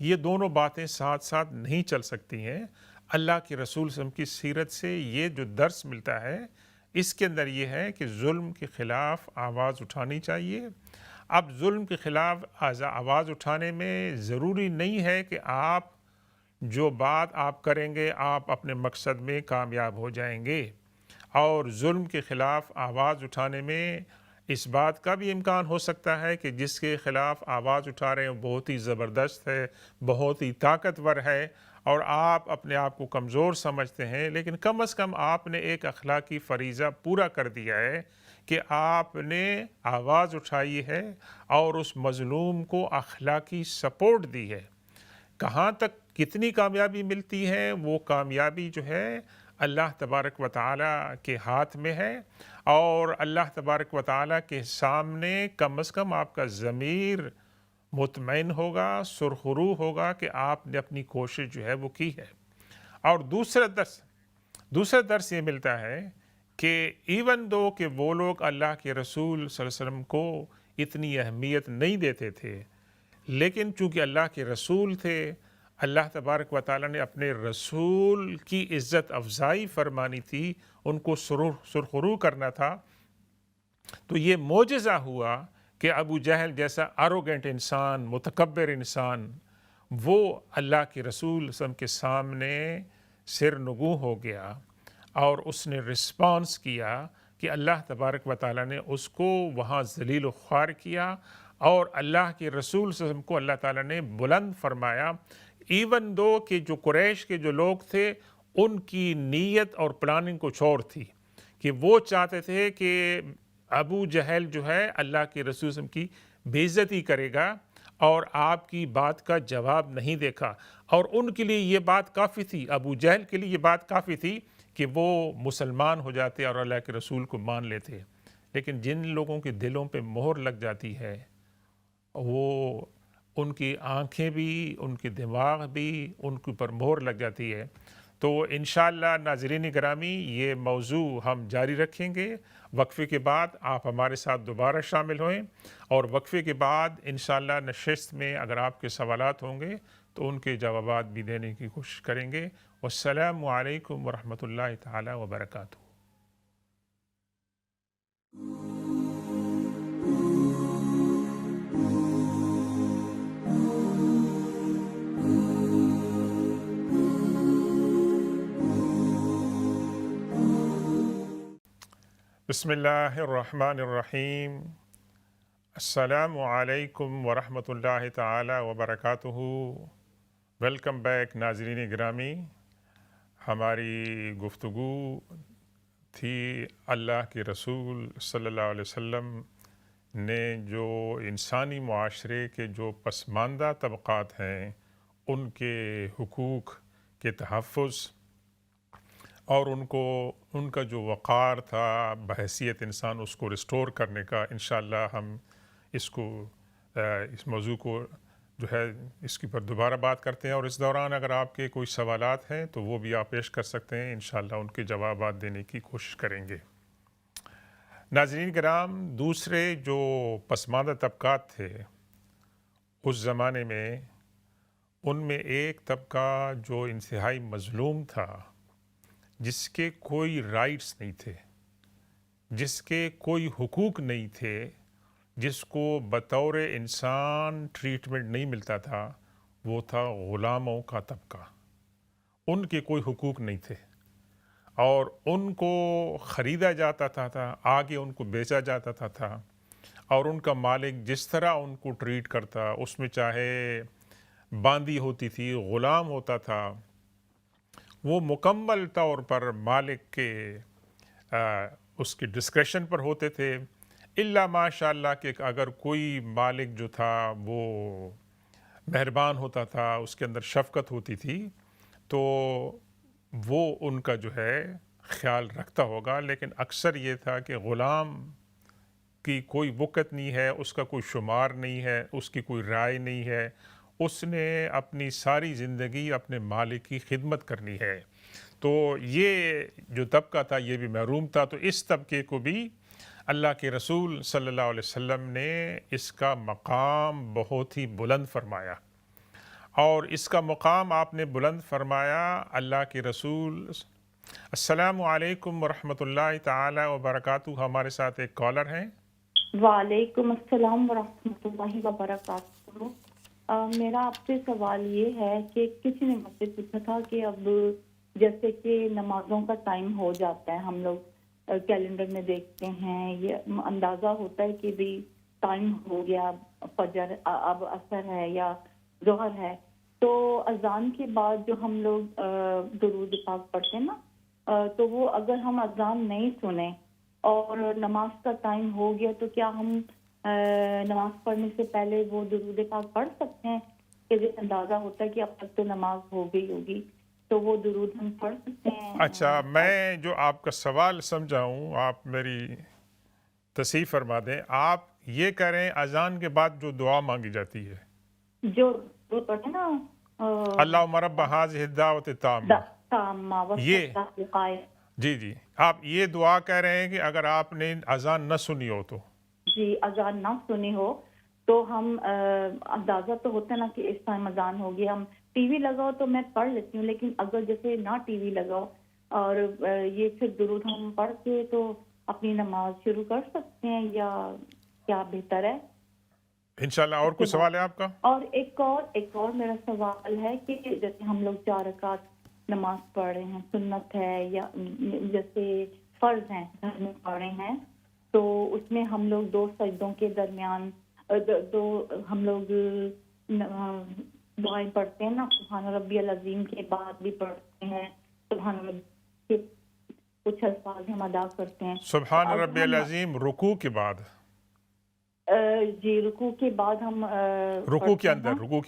یہ دونوں باتیں ساتھ ساتھ نہیں چل سکتی ہیں. اللہ کے رسول صلی اللہ علیہ وسلم کی سیرت سے یہ جو درس ملتا ہے اس کے اندر یہ ہے کہ ظلم کے خلاف آواز اٹھانی چاہیے. اب ظلم کے خلاف آواز اٹھانے میں ضروری نہیں ہے کہ آپ جو بات آپ کریں گے آپ اپنے مقصد میں کامیاب ہو جائیں گے، اور ظلم کے خلاف آواز اٹھانے میں اس بات کا بھی امکان ہو سکتا ہے کہ جس کے خلاف آواز اٹھا رہے ہیں بہت ہی زبردست ہے، بہت ہی طاقتور ہے، اور آپ اپنے آپ کو کمزور سمجھتے ہیں، لیکن کم از کم آپ نے ایک اخلاقی فریضہ پورا کر دیا ہے کہ آپ نے آواز اٹھائی ہے اور اس مظلوم کو اخلاقی سپورٹ دی ہے. کہاں تک کتنی کامیابی ملتی ہے وہ کامیابی جو ہے اللہ تبارک و تعالیٰ کے ہاتھ میں ہے، اور اللہ تبارک و تعالیٰ کے سامنے کم از کم آپ کا ضمیر مطمئن ہوگا، سرخرو ہوگا کہ آپ نے اپنی کوشش جو ہے وہ کی ہے. اور دوسرا درس یہ ملتا ہے کہ ایون دو کہ وہ لوگ اللہ کے رسول صلی اللہ علیہ وسلم کو اتنی اہمیت نہیں دیتے تھے، لیکن چونکہ اللہ کے رسول تھے، اللہ تبارک و تعالیٰ نے اپنے رسول کی عزت افزائی فرمانی تھی، ان کو سرخرو کرنا تھا. تو یہ معجزہ ہوا کہ ابو جہل جیسا اروگنٹ انسان، متکبر انسان، وہ اللہ کے رسول صلی اللہ علیہ وسلم کے سامنے سرنگوں ہو گیا اور اس نے رسپانس کیا کہ اللہ تبارک و تعالیٰ نے اس کو وہاں ذلیل و خوار کیا، اور اللہ کے رسول صلی اللہ علیہ وسلم کو اللہ تعالیٰ نے بلند فرمایا. ایون دو کہ جو قریش کے جو لوگ تھے ان کی نیت اور پلاننگ کچھ اور تھی کہ وہ چاہتے تھے کہ ابو جہل جو ہے اللہ کے رسول صلی اللہ علیہ وسلم کی بے عزتی کرے گا اور آپ کی بات کا جواب نہیں دیکھا، اور ان کے لیے یہ بات کافی تھی، ابو جہل کے لیے یہ بات کافی تھی کہ وہ مسلمان ہو جاتے اور اللہ کے رسول کو مان لیتے. لیکن جن لوگوں کے دلوں پہ مہر لگ جاتی ہے وہ ان کی آنکھیں بھی ان کے دماغ بھی ان کے اوپر مہر لگ جاتی ہے. تو انشاءاللہ ناظرین گرامی یہ موضوع ہم جاری رکھیں گے. وقفے کے بعد آپ ہمارے ساتھ دوبارہ شامل ہوئیں اور وقفے کے بعد انشاءاللہ نشست میں اگر آپ کے سوالات ہوں گے تو ان کے جوابات بھی دینے کی کوشش کریں گے. والسلام علیکم ورحمۃ اللہ تعالی وبرکاتہ. بسم اللہ الرحمن الرحیم. السلام علیکم ورحمۃ اللہ تعالی وبرکاتہ. ویلکم بیک ناظرین گرامی. ہماری گفتگو تھی اللہ کے رسول صلی اللہ علیہ وسلم نے جو انسانی معاشرے کے جو پسماندہ طبقات ہیں ان کے حقوق کے تحفظ اور ان کا جو وقار تھا بحیثیت انسان اس کو ریسٹور کرنے کا. انشاءاللہ ہم اس موضوع کو جو ہے اس کے پر دوبارہ بات کرتے ہیں اور اس دوران اگر آپ کے کوئی سوالات ہیں تو وہ بھی آپ پیش کر سکتے ہیں. انشاءاللہ ان کے جوابات دینے کی کوشش کریں گے. ناظرین کرام، دوسرے جو پسماندہ طبقات تھے اس زمانے میں، ان میں ایک طبقہ جو انتہائی مظلوم تھا، جس کے کوئی رائٹس نہیں تھے، جس کے کوئی حقوق نہیں تھے، جس کو بطور انسان ٹریٹمنٹ نہیں ملتا تھا، وہ تھا غلاموں کا طبقہ. ان کے کوئی حقوق نہیں تھے اور ان کو خریدا جاتا تھا، آگے ان کو بیچا جاتا تھا اور ان کا مالک جس طرح ان کو ٹریٹ کرتا، اس میں چاہے باندی ہوتی تھی، غلام ہوتا تھا، وہ مکمل طور پر مالک کے اس کی ڈسکریشن پر ہوتے تھے. الا ماشاء اللہ کہ اگر کوئی مالک جو تھا وہ مہربان ہوتا تھا، اس کے اندر شفقت ہوتی تھی، تو وہ ان کا جو ہے خیال رکھتا ہوگا. لیکن اکثر یہ تھا کہ غلام کی کوئی وقت نہیں ہے، اس کا کوئی شمار نہیں ہے، اس کی کوئی رائے نہیں ہے. اس نے اپنی ساری زندگی اپنے مالک کی خدمت کرنی ہے. تو یہ جو طبقہ تھا یہ بھی محروم تھا. تو اس طبقے کو بھی اللہ کے رسول صلی اللہ علیہ وسلم نے اس کا مقام بہت ہی بلند فرمایا، اور اس کا مقام آپ نے بلند فرمایا اللہ کے رسول. السلام علیکم ورحمۃ اللہ تعالی وبرکاتہ. ہمارے ساتھ ایک کالر ہیں. وعلیکم السلام ورحمۃ اللہ وبرکاتہ. میرا آپ سے سوال یہ ہے کہ کسی نے مجھ سے پوچھا تھا کہ اب جیسے کہ نمازوں کا ٹائم ہو جاتا ہے، ہم لوگ کیلنڈر میں دیکھتے ہیں، یہ اندازہ ہوتا ہے کہ بھی ٹائم ہو گیا، فجر اب عصر ہے یا ظہر ہے. تو اذان کے بعد جو ہم لوگ درود پاک پڑھتے ہیں نا، تو وہ اگر ہم اذان نہیں سنیں اور نماز کا ٹائم ہو گیا تو کیا ہم نماز پڑھنے سے پہلے وہ درود پاک پڑھ سکتے ہیں؟ کہ جب اندازہ ہوتا ہے کہ اب تک تو نماز ہو گئی ہوگی تو وہ درود ہم پڑھ سکتے ہیں؟ اچھا، میں جو آپ کا سوال سمجھا ہوں، آپ میری تصحیح فرما دیں. آپ یہ کہہ رہے ہیں اذان کے بعد جو دعا مانگی جاتی ہے، جو پڑھتے ہیں نا اللہم رب ھذہ الدعوۃ التامہ، یہ جی آپ یہ دعا کہہ رہے ہیں کہ اگر آپ نے اذان نہ سنی ہو تو؟ جی، اذان نہ سنی ہو تو ہم اندازہ تو ہوتا ہے نا کہ اس ٹائم اذان ہوگی، ہم ٹی وی لگاؤ تو میں پڑھ لیتی ہوں، لیکن اگر جیسے نہ ٹی وی لگاؤ اور یہ پھر درود ہم پڑھ کے تو اپنی نماز شروع کر سکتے ہیں یا کیا بہتر ہے؟ انشاءاللہ. اور کوئی سوال ہے آپ کا؟ اور ایک اور میرا سوال ہے کہ جیسے ہم لوگ 4 رکعت نماز پڑھ رہے ہیں، سنت ہے یا جیسے فرض ہیں گھر میں پڑھ رہے ہیں، تو اس میں ہم لوگ 2 سجدوں کے درمیان ہم لوگ دعائیں پڑھتے ہیں نا، سبحان ربی العظیم کے بعد بھی پڑھتے ہیں، سبحان ربی کے کچھ الفاظ ہم ادا کرتے ہیں. سبحان ربی العظیم رکوع کے بعد؟ جی، رکوع کے بعد ہم رکوع کے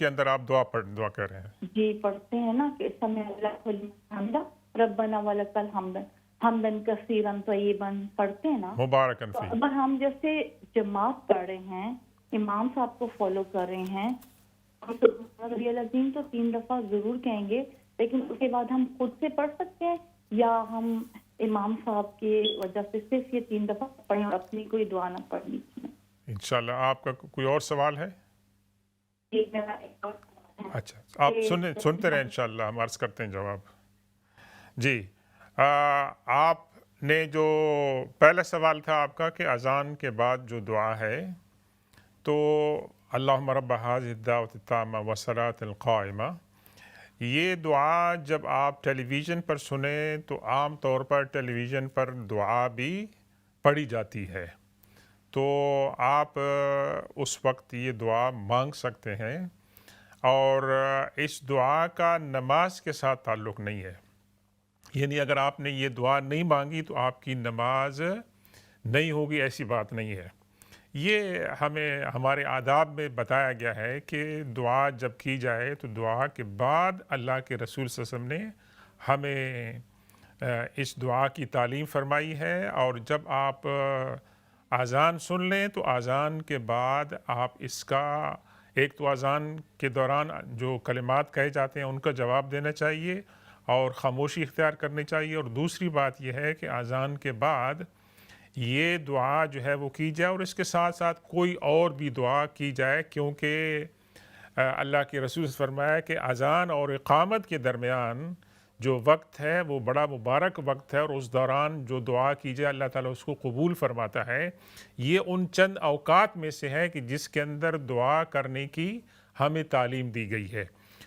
اندر آپ دعا کر رہے ہیں؟ جی، پڑھتے ہیں نا کہ سمع اللہ لمن حمدہ ربنا ولک الحمد. حمدن کثیرن طیبن پڑھتے ہیں نا، مبارکن تو فی. اگر ہم جیسے جماعت پڑھ رہے ہیں، امام صاحب کو فالو کر رہے ہیں، ہم سبحان ربی العظیم تو 3 دفعہ ضرور کہیں گے، لیکن اس کے بعد ہم خود سے پڑھ سکتے ہیں یا ہم امام صاحب کی وجہ سے صرف یہ 3 دفعہ پڑھیں اور اپنی کوئی دعا نہ پڑھنی چاہیے؟ انشاءاللہ. آپ کا کوئی اور سوال ہے؟ ایک میرا ایک اور سوال ہے اچھا، آپ کہ سنتے رہیں انشاءاللہ، ہم عرض کرتے ہیں جواب. جی، آپ نے جو پہلا سوال تھا آپ کا کہ اذان کے بعد جو دعا ہے، تو اللہم رب هذه الدعوة التامة والصلاة القائمة، یہ دعا جب آپ ٹیلی ویژن پر سنیں تو عام طور پر ٹیلی ویژن پر دعا بھی پڑھی جاتی ہے، تو آپ اس وقت یہ دعا مانگ سکتے ہیں، اور اس دعا کا نماز کے ساتھ تعلق نہیں ہے. یعنی اگر آپ نے یہ دعا نہیں مانگی تو آپ کی نماز نہیں ہوگی، ایسی بات نہیں ہے. یہ ہمیں ہمارے آداب میں بتایا گیا ہے کہ دعا جب کی جائے تو دعا کے بعد اللہ کے رسول صلی اللہ علیہ وسلم نے ہمیں اس دعا کی تعلیم فرمائی ہے، اور جب آپ اذان سن لیں تو اذان کے بعد آپ اس کا ایک تو اذان کے دوران جو کلمات کہے جاتے ہیں ان کا جواب دینا چاہیے اور خاموشی اختیار کرنی چاہیے، اور دوسری بات یہ ہے کہ اذان کے بعد یہ دعا جو ہے وہ کی جائے، اور اس کے ساتھ ساتھ کوئی اور بھی دعا کی جائے، کیونکہ اللہ کے رسول سے فرمایا کہ اذان اور اقامت کے درمیان جو وقت ہے وہ بڑا مبارک وقت ہے، اور اس دوران جو دعا کی جائے اللہ تعالیٰ اس کو قبول فرماتا ہے. یہ ان چند اوقات میں سے ہے کہ جس کے اندر دعا کرنے کی ہمیں تعلیم دی گئی ہے.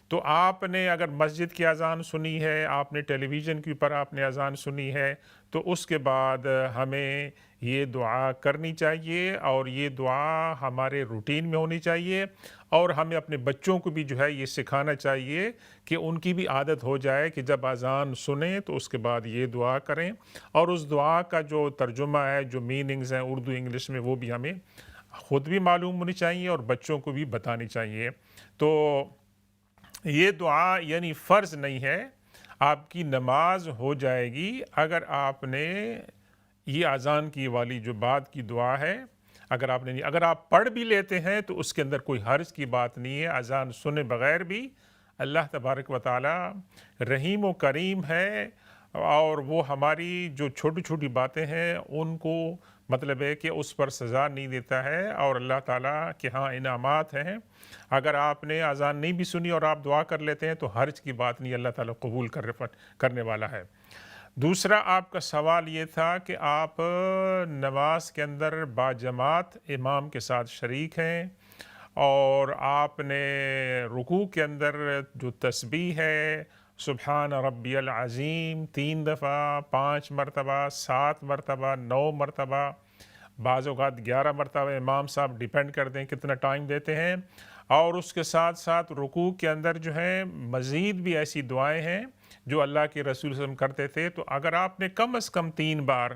تو آپ نے اگر مسجد کی اذان سنی ہے، آپ نے ٹیلی ویژن کے اوپر آپ نے اذان سنی ہے، تو اس کے بعد ہمیں یہ دعا کرنی چاہیے، اور یہ دعا ہمارے روٹین میں ہونی چاہیے، اور ہمیں اپنے بچوں کو بھی جو ہے یہ سکھانا چاہیے کہ ان کی بھی عادت ہو جائے کہ جب اذان سنیں تو اس کے بعد یہ دعا کریں، اور اس دعا کا جو ترجمہ ہے، جو میننگز ہیں اردو انگلش میں، وہ بھی ہمیں خود بھی معلوم ہونی چاہیے اور بچوں کو بھی بتانی چاہیے. تو یہ دعا یعنی فرض نہیں ہے، آپ کی نماز ہو جائے گی اگر آپ نے یہ اذان کی والی جو بعد کی دعا ہے، اگر آپ نے نہیں، اگر آپ پڑھ بھی لیتے ہیں تو اس کے اندر کوئی حرج کی بات نہیں ہے. اذان سنے بغیر بھی اللہ تبارک و تعالی رحیم و کریم ہے، اور وہ ہماری جو چھوٹی چھوٹی باتیں ہیں ان کو مطلب ہے کہ اس پر سزا نہیں دیتا ہے، اور اللہ تعالیٰ کے ہاں انعامات ہیں. اگر آپ نے اذان نہیں بھی سنی اور آپ دعا کر لیتے ہیں تو حرج کی بات نہیں، اللہ تعالیٰ قبول کرنے والا ہے. دوسرا آپ کا سوال یہ تھا کہ آپ نماز کے اندر باجماعت امام کے ساتھ شریک ہیں، اور آپ نے رکوع کے اندر جو تسبیح ہے سبحان ربی العظیم 3 دفعہ، 5 مرتبہ، 7 مرتبہ، 9 مرتبہ، بعض اوقات 11 مرتبہ، امام صاحب ڈیپینڈ کرتے ہیں کتنا ٹائم دیتے ہیں. اور اس کے ساتھ ساتھ رکوع کے اندر جو ہے مزید بھی ایسی دعائیں ہیں جو اللہ کے رسول صلی اللہ علیہ وسلم کرتے تھے. تو اگر آپ نے کم از کم 3 بار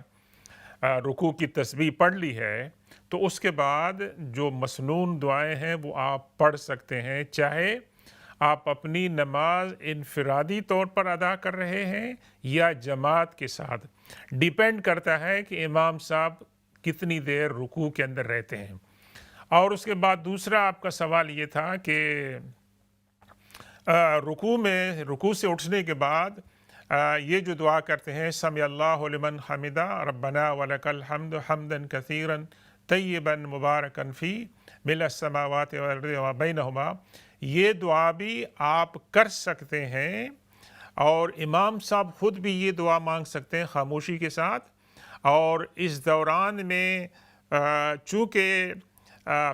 رکوع کی تسبیح پڑھ لی ہے تو اس کے بعد جو مسنون دعائیں ہیں وہ آپ پڑھ سکتے ہیں، چاہے آپ اپنی نماز انفرادی طور پر ادا کر رہے ہیں یا جماعت کے ساتھ. ڈیپینڈ کرتا ہے کہ امام صاحب کتنی دیر رکوع کے اندر رہتے ہیں. اور اس کے بعد دوسرا آپ کا سوال یہ تھا کہ رکوع سے اٹھنے کے بعد یہ جو دعا کرتے ہیں سمع اللہ لمن حمدہ ربنا ولک الحمد حمدا کثیرا طیبا مبارکا فی ملء السماوات والارض وما بینہما، یہ دعا بھی آپ کر سکتے ہیں، اور امام صاحب خود بھی یہ دعا مانگ سکتے ہیں خاموشی کے ساتھ. اور اس دوران میں چونکہ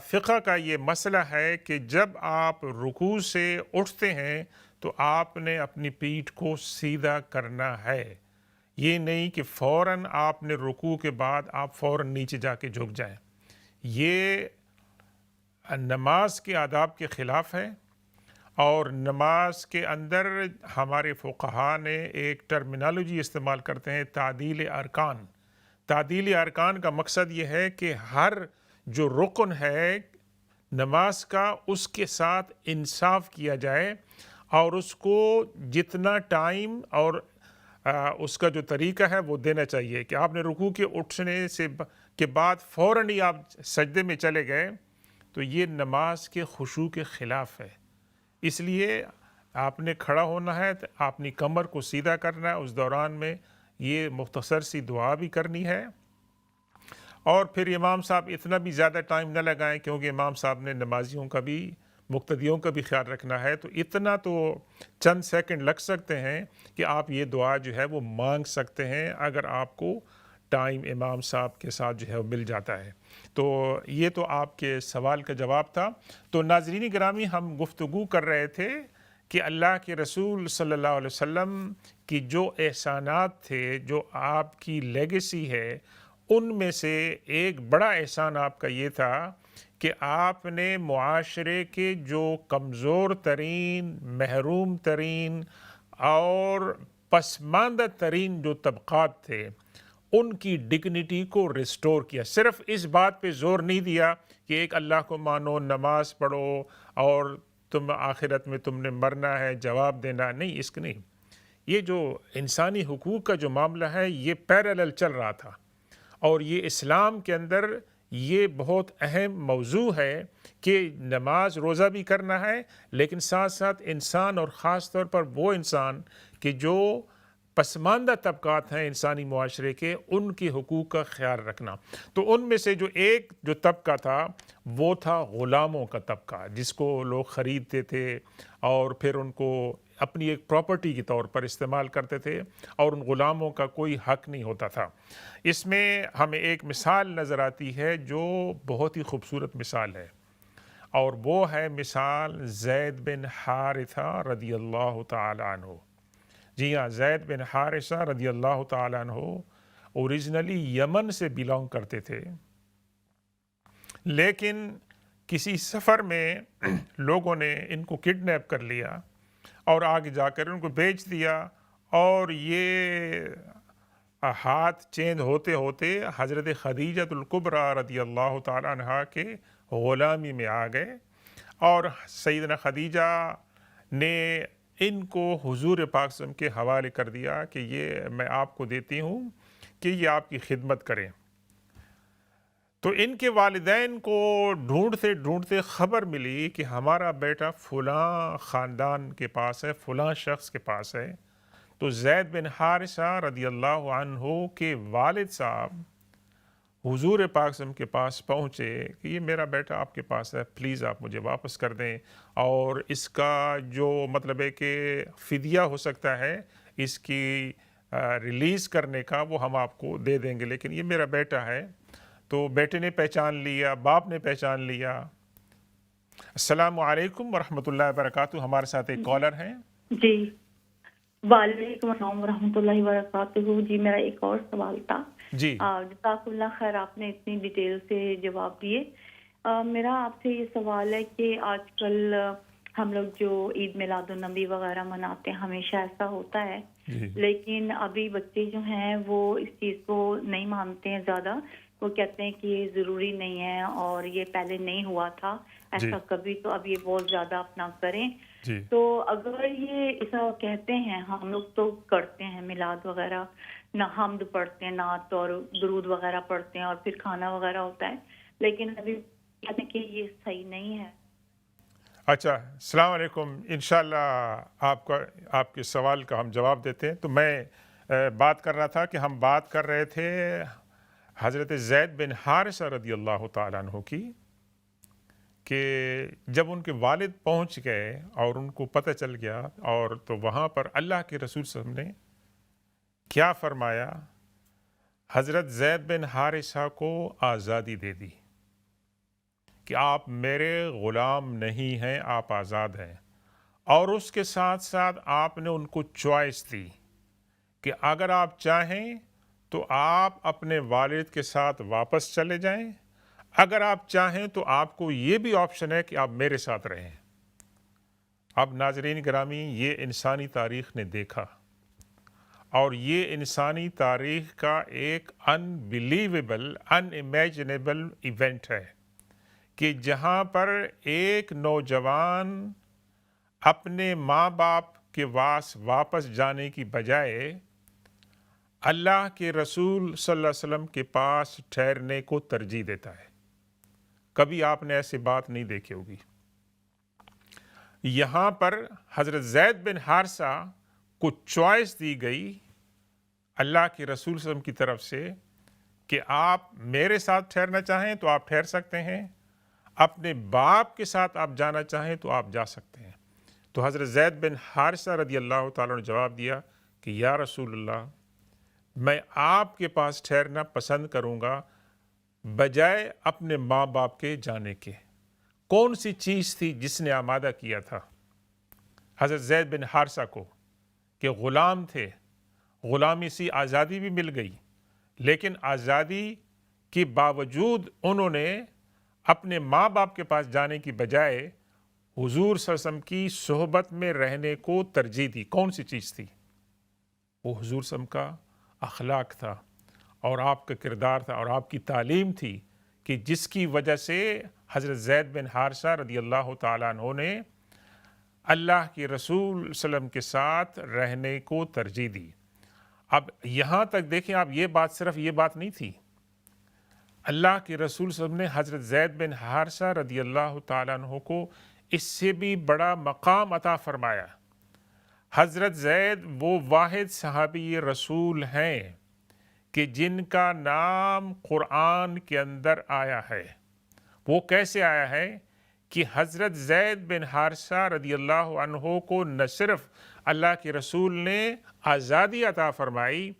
فقہ کا یہ مسئلہ ہے کہ جب آپ رکوع سے اٹھتے ہیں تو آپ نے اپنی پیٹھ کو سیدھا کرنا ہے، یہ نہیں کہ فوراً آپ نے رکوع کے بعد آپ فوراً نیچے جا کے جھک جائیں. یہ نماز کے آداب کے خلاف ہے، اور نماز کے اندر ہمارے فقہاء نے ایک ٹرمینالوجی استعمال کرتے ہیں تعدیل ارکان. تعدیل ارکان کا مقصد یہ ہے کہ ہر جو رکن ہے نماز کا اس کے ساتھ انصاف کیا جائے، اور اس کو جتنا ٹائم اور اس کا جو طریقہ ہے وہ دینا چاہیے کہ آپ نے رکوع کے اٹھنے کے بعد فوراً ہی آپ سجدے میں چلے گئے تو یہ نماز کے خشوع کے خلاف ہے. اس لیے آپ نے کھڑا ہونا ہے، اپنی کمر کو سیدھا کرنا ہے، اس دوران میں یہ مختصر سی دعا بھی کرنی ہے. اور پھر امام صاحب اتنا بھی زیادہ ٹائم نہ لگائیں، کیونکہ امام صاحب نے نمازیوں کا بھی، مقتدیوں کا بھی خیال رکھنا ہے. تو اتنا تو چند سیکنڈ لگ سکتے ہیں کہ آپ یہ دعا جو ہے وہ مانگ سکتے ہیں، اگر آپ کو ٹائم امام صاحب کے ساتھ جو ہے وہ مل جاتا ہے. تو یہ تو آپ کے سوال کا جواب تھا. تو ناظرین گرامی، ہم گفتگو کر رہے تھے کہ اللہ کے رسول صلی اللہ علیہ وسلم کی جو احسانات تھے، جو آپ کی لیگیسی ہے، ان میں سے ایک بڑا احسان آپ کا یہ تھا کہ آپ نے معاشرے کے جو کمزور ترین، محروم ترین اور پسماندہ ترین جو طبقات تھے، ان کی ڈگنیٹی کو ریسٹور کیا. صرف اس بات پہ زور نہیں دیا کہ ایک اللہ کو مانو، نماز پڑھو اور تم آخرت میں تم نے مرنا ہے، جواب دینا نہیں، اس کے نہیں. یہ جو انسانی حقوق کا جو معاملہ ہے یہ پیرالل چل رہا تھا، اور یہ اسلام کے اندر یہ بہت اہم موضوع ہے کہ نماز روزہ بھی کرنا ہے، لیکن ساتھ ساتھ انسان، اور خاص طور پر وہ انسان کہ جو پسماندہ طبقات ہیں انسانی معاشرے کے، ان کے حقوق کا خیال رکھنا. تو ان میں سے جو طبقہ تھا وہ تھا غلاموں کا طبقہ، جس کو لوگ خریدتے تھے اور پھر ان کو اپنی ایک پراپرٹی کے طور پر استعمال کرتے تھے، اور ان غلاموں کا کوئی حق نہیں ہوتا تھا. اس میں ہمیں ایک مثال نظر آتی ہے جو بہت ہی خوبصورت مثال ہے، اور وہ ہے مثال زید بن حارثہ رضی اللہ تعالی عنہ. جی ہاں، زید بن حارثہ رضی اللہ تعالی عنہ اوریجنلی یمن سے بلانگ کرتے تھے، لیکن کسی سفر میں لوگوں نے ان کو کڈنیپ کر لیا اور آگے جا کر ان کو بیچ دیا، اور یہ ہاتھ چینج ہوتے ہوتے حضرت خدیجہ الکبریٰ رضی اللہ تعالی عنہا کے غلامی میں آ گئے. اور سیدنا خدیجہ نے ان کو حضور پاک صلی اللہ علیہ وسلم کے حوالے کر دیا کہ یہ میں آپ کو دیتی ہوں کہ یہ آپ کی خدمت کریں. تو ان کے والدین کو ڈھونڈتے ڈھونڈتے خبر ملی کہ ہمارا بیٹا فلاں خاندان کے پاس ہے، فلاں شخص کے پاس ہے. تو زید بن حارثہ رضی اللہ عنہ کے والد صاحب حضور پاک صلی اللہ علیہ وسلم کے پاس پہنچے کہ یہ میرا بیٹا آپ کے پاس ہے، پلیز آپ مجھے واپس کر دیں، اور اس کا جو مطلب ہے کہ فدیہ ہو سکتا ہے اس کی ریلیز کرنے کا، وہ ہم آپ کو دے دیں گے، لیکن یہ میرا بیٹا ہے. تو بیٹے نے پہچان لیا، باپ نے پہچان لیا. السلام علیکم ورحمۃ اللہ وبرکاتہ. ہمارے ساتھ ایک کالر ہیں. جی، وعلیکم السلام ورحمۃ اللہ وبرکاتہ. جی، میرا ایک اور سوال تھا. جی جزاک اللہ خیر، آپ نے اتنی ڈیٹیل سے جواب دیے. میرا آپ سے یہ سوال ہے کہ آج کل ہم لوگ جو عید میلاد النبی وغیرہ مناتے ہیں، ہمیشہ ایسا ہوتا ہے، لیکن ابھی بچے جو ہیں وہ اس چیز کو نہیں مانتے ہیں زیادہ. وہ کہتے ہیں کہ یہ ضروری نہیں ہے اور یہ پہلے نہیں ہوا تھا ایسا کبھی، تو اب یہ بہت زیادہ اپنا کریں. تو اگر یہ ایسا کہتے ہیں، ہم لوگ تو کرتے ہیں میلاد وغیرہ، نہ حمد پڑھتے ہیں، نعت اور درود وغیرہ پڑھتے ہیں، اور پھر کھانا وغیرہ ہوتا ہے، لیکن ابھی کہتے ہیں کہ یہ صحیح نہیں ہے. اچھا، السلام علیکم. انشاءاللہ آپ کے سوال کا ہم جواب دیتے ہیں. تو میں بات کر رہا تھا کہ ہم بات کر رہے تھے حضرت زید بن حارثہ رضی اللہ تعالیٰ عنہ کی، کہ جب ان کے والد پہنچ گئے اور ان کو پتہ چل گیا، اور تو وہاں پر اللہ کے رسول صلی اللہ علیہ وسلم نے کیا فرمایا، حضرت زید بن حارثہ کو آزادی دے دی کہ آپ میرے غلام نہیں ہیں، آپ آزاد ہیں. اور اس کے ساتھ ساتھ آپ نے ان کو چوائس دی کہ اگر آپ چاہیں تو آپ اپنے والد کے ساتھ واپس چلے جائیں، اگر آپ چاہیں تو آپ کو یہ بھی آپشن ہے کہ آپ میرے ساتھ رہیں. اب ناظرین گرامی، یہ انسانی تاریخ نے دیکھا، اور یہ انسانی تاریخ کا ایک انبیلیویبل، ان امیجنیبل ایونٹ ہے کہ جہاں پر ایک نوجوان اپنے ماں باپ کے واپس جانے کی بجائے اللہ کے رسول صلی اللہ علیہ وسلم کے پاس ٹھہرنے کو ترجیح دیتا ہے۔ کبھی آپ نے ایسی بات نہیں دیکھی ہوگی۔ یہاں پر حضرت زید بن حارثہ کو چوائس دی گئی اللہ کے رسول صلی اللہ علیہ وسلم کی طرف سے کہ آپ میرے ساتھ ٹھہرنا چاہیں تو آپ ٹھہر سکتے ہیں، اپنے باپ کے ساتھ آپ جانا چاہیں تو آپ جا سکتے ہیں۔ تو حضرت زید بن حارثہ رضی اللہ تعالیٰ نے جواب دیا کہ یا رسول اللہ، میں آپ کے پاس ٹھہرنا پسند کروں گا بجائے اپنے ماں باپ کے جانے کے۔ کون سی چیز تھی جس نے آمادہ کیا تھا حضرت زید بن حارثہ کو؟ کہ غلام تھے، غلامی سے آزادی بھی مل گئی، لیکن آزادی کے باوجود انہوں نے اپنے ماں باپ کے پاس جانے کی بجائے حضور صلی اللہ علیہ وسلم کی صحبت میں رہنے کو ترجیح دی۔ کون سی چیز تھی؟ وہ حضور صلی اللہ علیہ وسلم کا اخلاق تھا، اور آپ کا کردار تھا، اور آپ کی تعلیم تھی، کہ جس کی وجہ سے حضرت زید بن حارثہ رضی اللہ تعالیٰ عنہ نے اللہ کے رسول صلی اللہ علیہ وسلم کے ساتھ رہنے کو ترجیح دی۔ اب یہاں تک دیکھیں آپ، یہ بات صرف یہ بات نہیں تھی، اللہ کے رسول صلی اللہ علیہ وسلم نے حضرت زید بن حارثہ رضی اللہ تعالیٰ عنہ کو اس سے بھی بڑا مقام عطا فرمایا۔ حضرت زید وہ واحد صحابی رسول ہیں کہ جن کا نام قرآن کے اندر آیا ہے۔ وہ کیسے آیا ہے کہ حضرت زید بن حارثہ رضی اللہ عنہ کو نہ صرف اللہ کے رسول نے آزادی عطا فرمائی،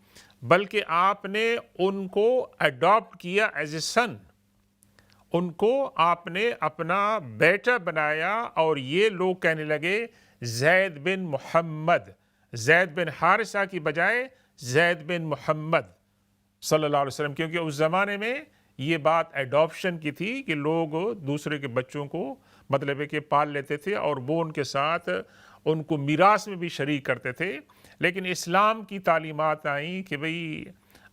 بلکہ آپ نے ان کو اڈاپٹ کیا ایز اے سن، ان کو آپ نے اپنا بیٹا بنایا، اور یہ لوگ کہنے لگے زید بن محمد، زید بن حارثہ کی بجائے زید بن محمد صلی اللہ علیہ وسلم، کیونکہ اس زمانے میں یہ بات ایڈاپشن کی تھی کہ لوگ دوسرے کے بچوں کو مطلب ہے کہ پال لیتے تھے، اور وہ ان کے ساتھ ان کو میراث میں بھی شریک کرتے تھے۔ لیکن اسلام کی تعلیمات آئیں کہ بھئی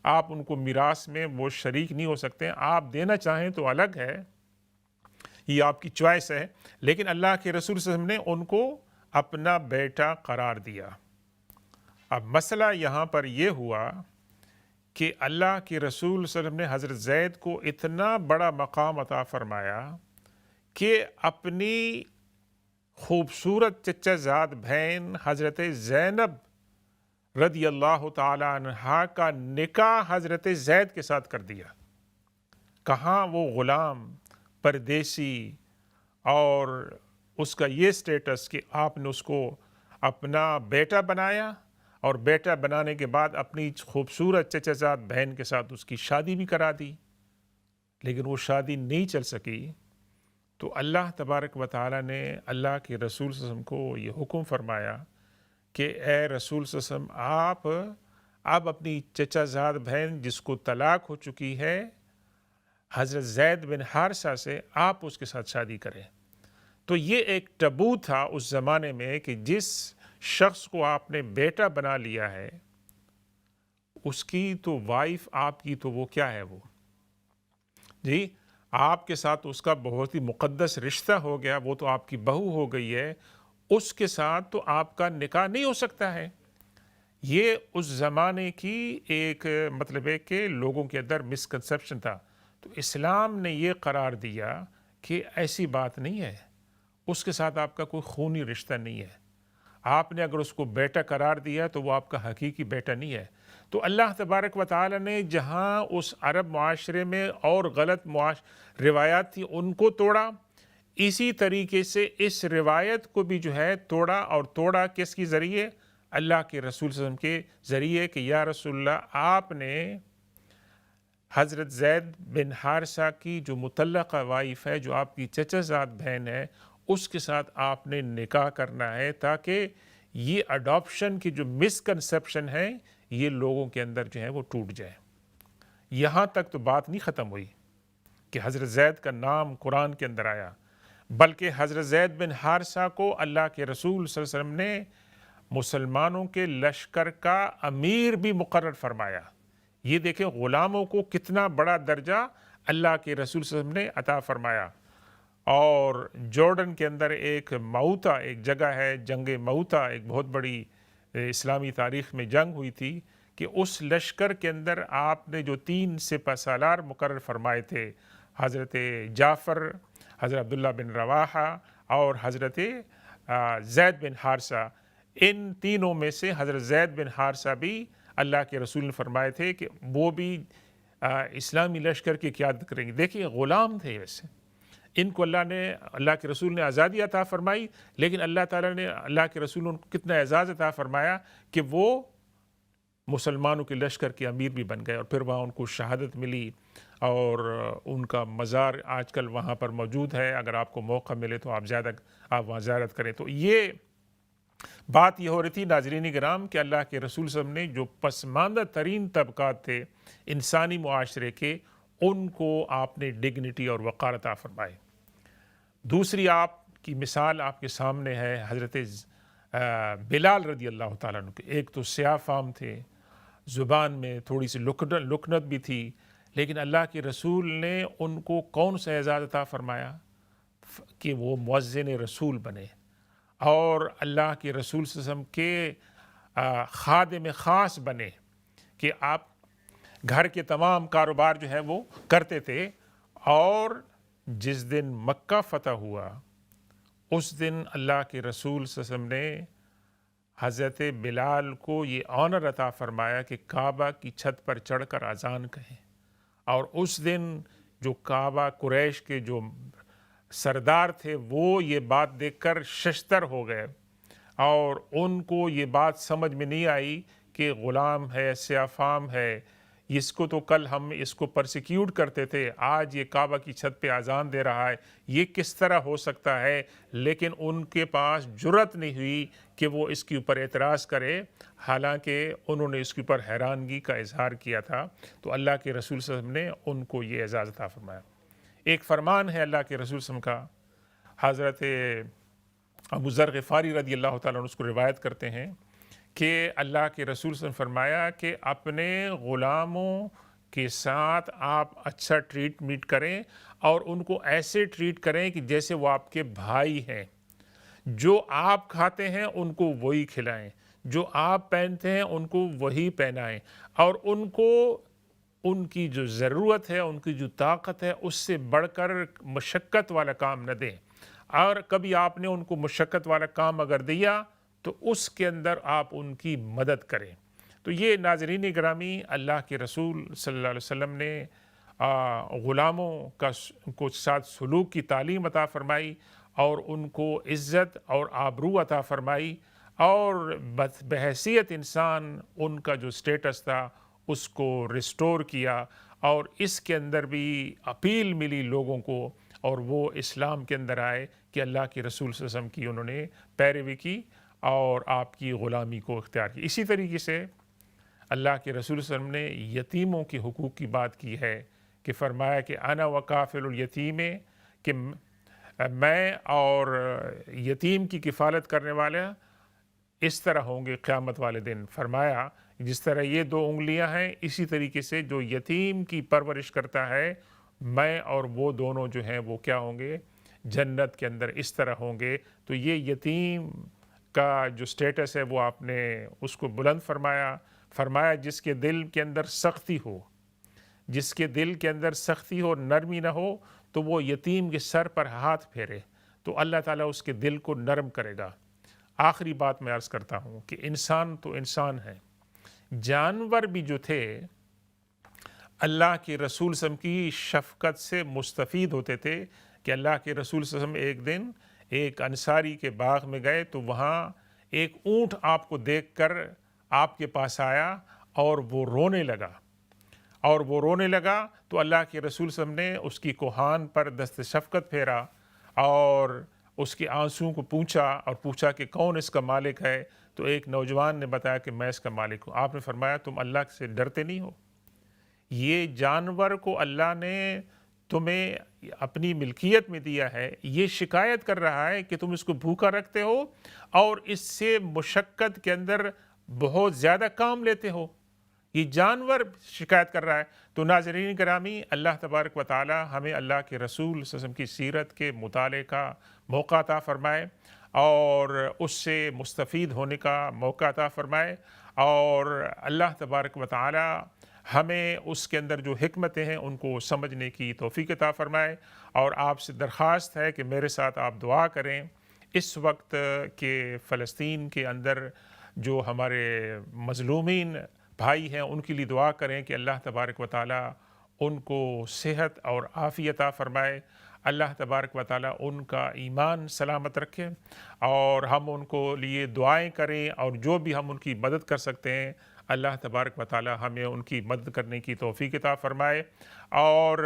آپ ان کو میراث میں وہ شریک نہیں ہو سکتے، آپ دینا چاہیں تو الگ ہے، یہ آپ کی چوائس ہے، لیکن اللہ کے رسول صلی اللہ علیہ وسلم نے ان کو اپنا بیٹا قرار دیا۔ اب مسئلہ یہاں پر یہ ہوا کہ اللہ کے رسول صلی اللہ علیہ وسلم نے حضرت زید کو اتنا بڑا مقام عطا فرمایا کہ اپنی خوبصورت چچا زاد بہن حضرت زینب رضی اللہ تعالی عنہا کا نکاح حضرت زید کے ساتھ کر دیا۔ کہاں وہ غلام، پردیسی، اور اس کا یہ سٹیٹس کہ آپ نے اس کو اپنا بیٹا بنایا، اور بیٹا بنانے کے بعد اپنی خوبصورت چچا زاد بہن کے ساتھ اس کی شادی بھی کرا دی، لیکن وہ شادی نہیں چل سکی۔ تو اللہ تبارک و تعالیٰ نے اللہ کے رسول صلی اللہ علیہ وسلم کو یہ حکم فرمایا کہ اے رسول صلی اللہ علیہ وسلم، آپ اب اپنی چچا زاد بہن جس کو طلاق ہو چکی ہے حضرت زید بن حارثہ سے، آپ اس کے ساتھ شادی کریں۔ تو یہ ایک ٹبو تھا اس زمانے میں کہ جس شخص کو آپ نے بیٹا بنا لیا ہے، اس کی تو وائف آپ کی تو وہ کیا ہے، وہ جی آپ کے ساتھ اس کا بہت ہی مقدس رشتہ ہو گیا، وہ تو آپ کی بہو ہو گئی ہے، اس کے ساتھ تو آپ کا نکاح نہیں ہو سکتا ہے۔ یہ اس زمانے کی ایک مطلب ہے کہ لوگوں کے اندر مسکنسیپشن تھا۔ تو اسلام نے یہ قرار دیا کہ ایسی بات نہیں ہے، اس کے ساتھ آپ کا کوئی خونی رشتہ نہیں ہے۔ آپ نے اگر اس کو بیٹا قرار دیا تو وہ آپ کا حقیقی بیٹا نہیں ہے۔ تو اللہ تبارک و تعالی نے جہاں اس عرب معاشرے میں اور غلط روایات تھی ان کو توڑا، اسی طریقے سے اس روایت کو بھی جو ہے توڑا، اور توڑا کس کے ذریعے؟ اللہ کے رسول صلی اللہ علیہ وسلم کے ذریعے کہ یا رسول اللہ، آپ نے حضرت زید بن حارثہ کی جو مطلقہ وائف ہے، جو آپ کی چچا زاد بہن ہے، اس کے ساتھ آپ نے نکاح کرنا ہے، تاکہ یہ اڈاپشن کی جو مسکنسیپشن ہے یہ لوگوں کے اندر جو ہے وہ ٹوٹ جائے۔ یہاں تک تو بات نہیں ختم ہوئی کہ حضرت زید کا نام قرآن کے اندر آیا، بلکہ حضرت زید بن حارثہ کو اللہ کے رسول صلی اللہ علیہ وسلم نے مسلمانوں کے لشکر کا امیر بھی مقرر فرمایا۔ یہ دیکھیں غلاموں کو کتنا بڑا درجہ اللہ کے رسول صلی اللہ علیہ وسلم نے عطا فرمایا۔ اور جارڈن کے اندر ایک موتا ایک جگہ ہے، جنگ موتا، ایک بہت بڑی اسلامی تاریخ میں جنگ ہوئی تھی کہ اس لشکر کے اندر آپ نے جو 3 سپہ سالار مقرر فرمائے تھے، حضرت جعفر، حضرت عبداللہ بن رواحہ اور حضرت زید بن حارثہ، ان تینوں میں سے حضرت زید بن حارثہ بھی اللہ کے رسول نے فرمائے تھے کہ وہ بھی اسلامی لشکر کی قیادت کریں گے۔ دیکھیے غلام تھے، ویسے ان کو اللہ کے رسول نے آزادی عطا فرمائی، لیکن اللہ تعالیٰ نے اللہ کے رسول کو کتنا اعزاز عطا فرمایا کہ وہ مسلمانوں کے لشکر کے امیر بھی بن گئے، اور پھر وہاں ان کو شہادت ملی، اور ان کا مزار آج کل وہاں پر موجود ہے۔ اگر آپ کو موقع ملے تو آپ وہاں زیارت کریں۔ تو یہ بات یہ ہو رہی تھی ناظرین کرام کہ اللہ کے رسول صلی اللہ علیہ وسلم نے جو پسماندہ ترین طبقات تھے انسانی معاشرے کے، ان کو آپ نے ڈگنیٹی اور وقار عطا فرمائے۔ دوسری آپ کی مثال آپ کے سامنے ہے حضرت بلال رضی اللہ تعالیٰ عنہ کے۔ ایک تو سیاہ فام تھے، زبان میں تھوڑی سی لکنت بھی تھی، لیکن اللہ کے رسول نے ان کو کون سا اعزاز عطا فرمایا کہ وہ مؤذن رسول بنے، اور اللہ کے رسول صلی اللہ علیہ وسلم کے خادم خاص بنے، کہ آپ گھر کے تمام کاروبار جو ہے وہ کرتے تھے۔ اور جس دن مکہ فتح ہوا اس دن اللہ کے رسول صلی اللہ علیہ وسلم نے حضرت بلال کو یہ آنر عطا فرمایا کہ کعبہ کی چھت پر چڑھ کر اذان کہیں، اور اس دن جو کعبہ قریش کے جو سردار تھے وہ یہ بات دیکھ کر ششتر ہو گئے، اور ان کو یہ بات سمجھ میں نہیں آئی کہ غلام ہے، سیاہ فام ہے، اس کو تو کل ہم اس کو پرسیکیوٹ کرتے تھے، آج یہ کعبہ کی چھت پہ اذان دے رہا ہے، یہ کس طرح ہو سکتا ہے؟ لیکن ان کے پاس جرأت نہیں ہوئی کہ وہ اس کے اوپر اعتراض کرے، حالانکہ انہوں نے اس کے اوپر حیرانگی کا اظہار کیا تھا۔ تو اللہ کے رسول صلی اللہ علیہ وسلم نے ان کو یہ اعزاز عطا فرمایا۔ ایک فرمان ہے اللہ کے رسول صلی اللہ علیہ وسلم کا، حضرت ابو ذر غفاری رضی اللہ تعالیٰ عنہ اس کو روایت کرتے ہیں کہ اللہ کے رسول صلی اللہ علیہ وسلم نے فرمایا کہ اپنے غلاموں کے ساتھ آپ اچھا ٹریٹمنٹ کریں، اور ان کو ایسے ٹریٹ کریں کہ جیسے وہ آپ کے بھائی ہیں۔ جو آپ کھاتے ہیں ان کو وہی کھلائیں، جو آپ پہنتے ہیں ان کو وہی پہنائیں، اور ان کو ان کی جو ضرورت ہے، ان کی جو طاقت ہے، اس سے بڑھ کر مشقت والا کام نہ دیں، اور کبھی آپ نے ان کو مشقت والا کام اگر دیا تو اس کے اندر آپ ان کی مدد کریں۔ تو یہ ناظرین گرامی اللہ کے رسول صلی اللہ علیہ وسلم نے غلاموں کو ساتھ سلوک کی تعلیم عطا فرمائی، اور ان کو عزت اور آبرو عطا فرمائی، اور بحیثیت انسان ان کا جو سٹیٹس تھا اس کو ریسٹور کیا، اور اس کے اندر بھی اپیل ملی لوگوں کو، اور وہ اسلام کے اندر آئے کہ اللہ کے رسول صلی اللہ علیہ وسلم کی انہوں نے پیروی کی اور آپ کی غلامی کو اختیار کی۔ اسی طریقے سے اللہ کے رسول صلی اللہ علیہ وسلم نے یتیموں کے حقوق کی بات کی ہے کہ فرمایا کہ انا وکافل الیتیم، کہ میں اور یتیم کی کفالت کرنے والا اس طرح ہوں گے قیامت والے دن۔ فرمایا جس طرح یہ 2 انگلیاں ہیں، اسی طریقے سے جو یتیم کی پرورش کرتا ہے، میں اور وہ دونوں جو ہیں وہ کیا ہوں گے؟ جنت کے اندر اس طرح ہوں گے۔ تو یہ یتیم کا جو سٹیٹس ہے وہ آپ نے اس کو بلند فرمایا جس کے دل کے اندر سختی ہو، جس کے دل کے اندر سختی ہو، نرمی نہ ہو، تو وہ یتیم کے سر پر ہاتھ پھیرے تو اللہ تعالیٰ اس کے دل کو نرم کرے گا۔ آخری بات میں عرض کرتا ہوں کہ انسان تو انسان ہے، جانور بھی جو تھے اللہ کے رسول صلی اللہ علیہ وسلم کی شفقت سے مستفید ہوتے تھے، کہ اللہ کے رسول صلی اللہ علیہ وسلم ایک دن ایک انصاری کے باغ میں گئے تو وہاں ایک اونٹ آپ کو دیکھ کر آپ کے پاس آیا اور وہ رونے لگا تو اللہ کے رسول صلی اللہ علیہ وسلم نے اس کی کوہان پر دست شفقت پھیرا اور اس کے آنسوؤں کو پوچھا کہ کون اس کا مالک ہے؟ تو ایک نوجوان نے بتایا کہ میں اس کا مالک ہوں۔ آپ نے فرمایا تم اللہ سے ڈرتے نہیں ہو؟ یہ جانور کو اللہ نے تمہیں اپنی ملکیت میں دیا ہے، یہ شکایت کر رہا ہے کہ تم اس کو بھوکا رکھتے ہو اور اس سے مشقت کے اندر بہت زیادہ کام لیتے ہو، یہ جانور شکایت کر رہا ہے۔ تو ناظرین گرامی، اللہ تبارک و تعالی ہمیں اللہ کے رسول صلی اللہ علیہ وسلم کی سیرت کے مطالعے کا موقع عطا فرمائے، اور اس سے مستفید ہونے کا موقع عطا فرمائے، اور اللہ تبارک و تعالی ہمیں اس کے اندر جو حکمتیں ہیں ان کو سمجھنے کی توفیق عطا فرمائے۔ اور آپ سے درخواست ہے کہ میرے ساتھ آپ دعا کریں اس وقت کہ فلسطین کے اندر جو ہمارے مظلومین بھائی ہیں ان کے لیے دعا کریں کہ اللہ تبارک و تعالی ان کو صحت اور عافیت عطا فرمائے، اللہ تبارک و تعالی ان کا ایمان سلامت رکھے، اور ہم ان کو لیے دعائیں کریں، اور جو بھی ہم ان کی مدد کر سکتے ہیں اللہ تبارک و تعالی ہمیں ان کی مدد کرنے کی توفیق عطا فرمائے، اور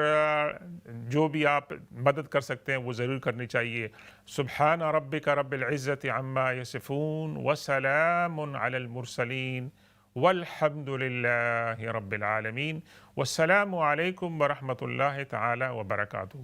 جو بھی آپ مدد کر سکتے ہیں وہ ضرور کرنی چاہیے۔ سبحان ربک رب العزت عما یصفون وسلام علی المرسلین والحمد للہ رب العالمین، والسلام علیکم ورحمۃ اللہ تعالی وبرکاتہ۔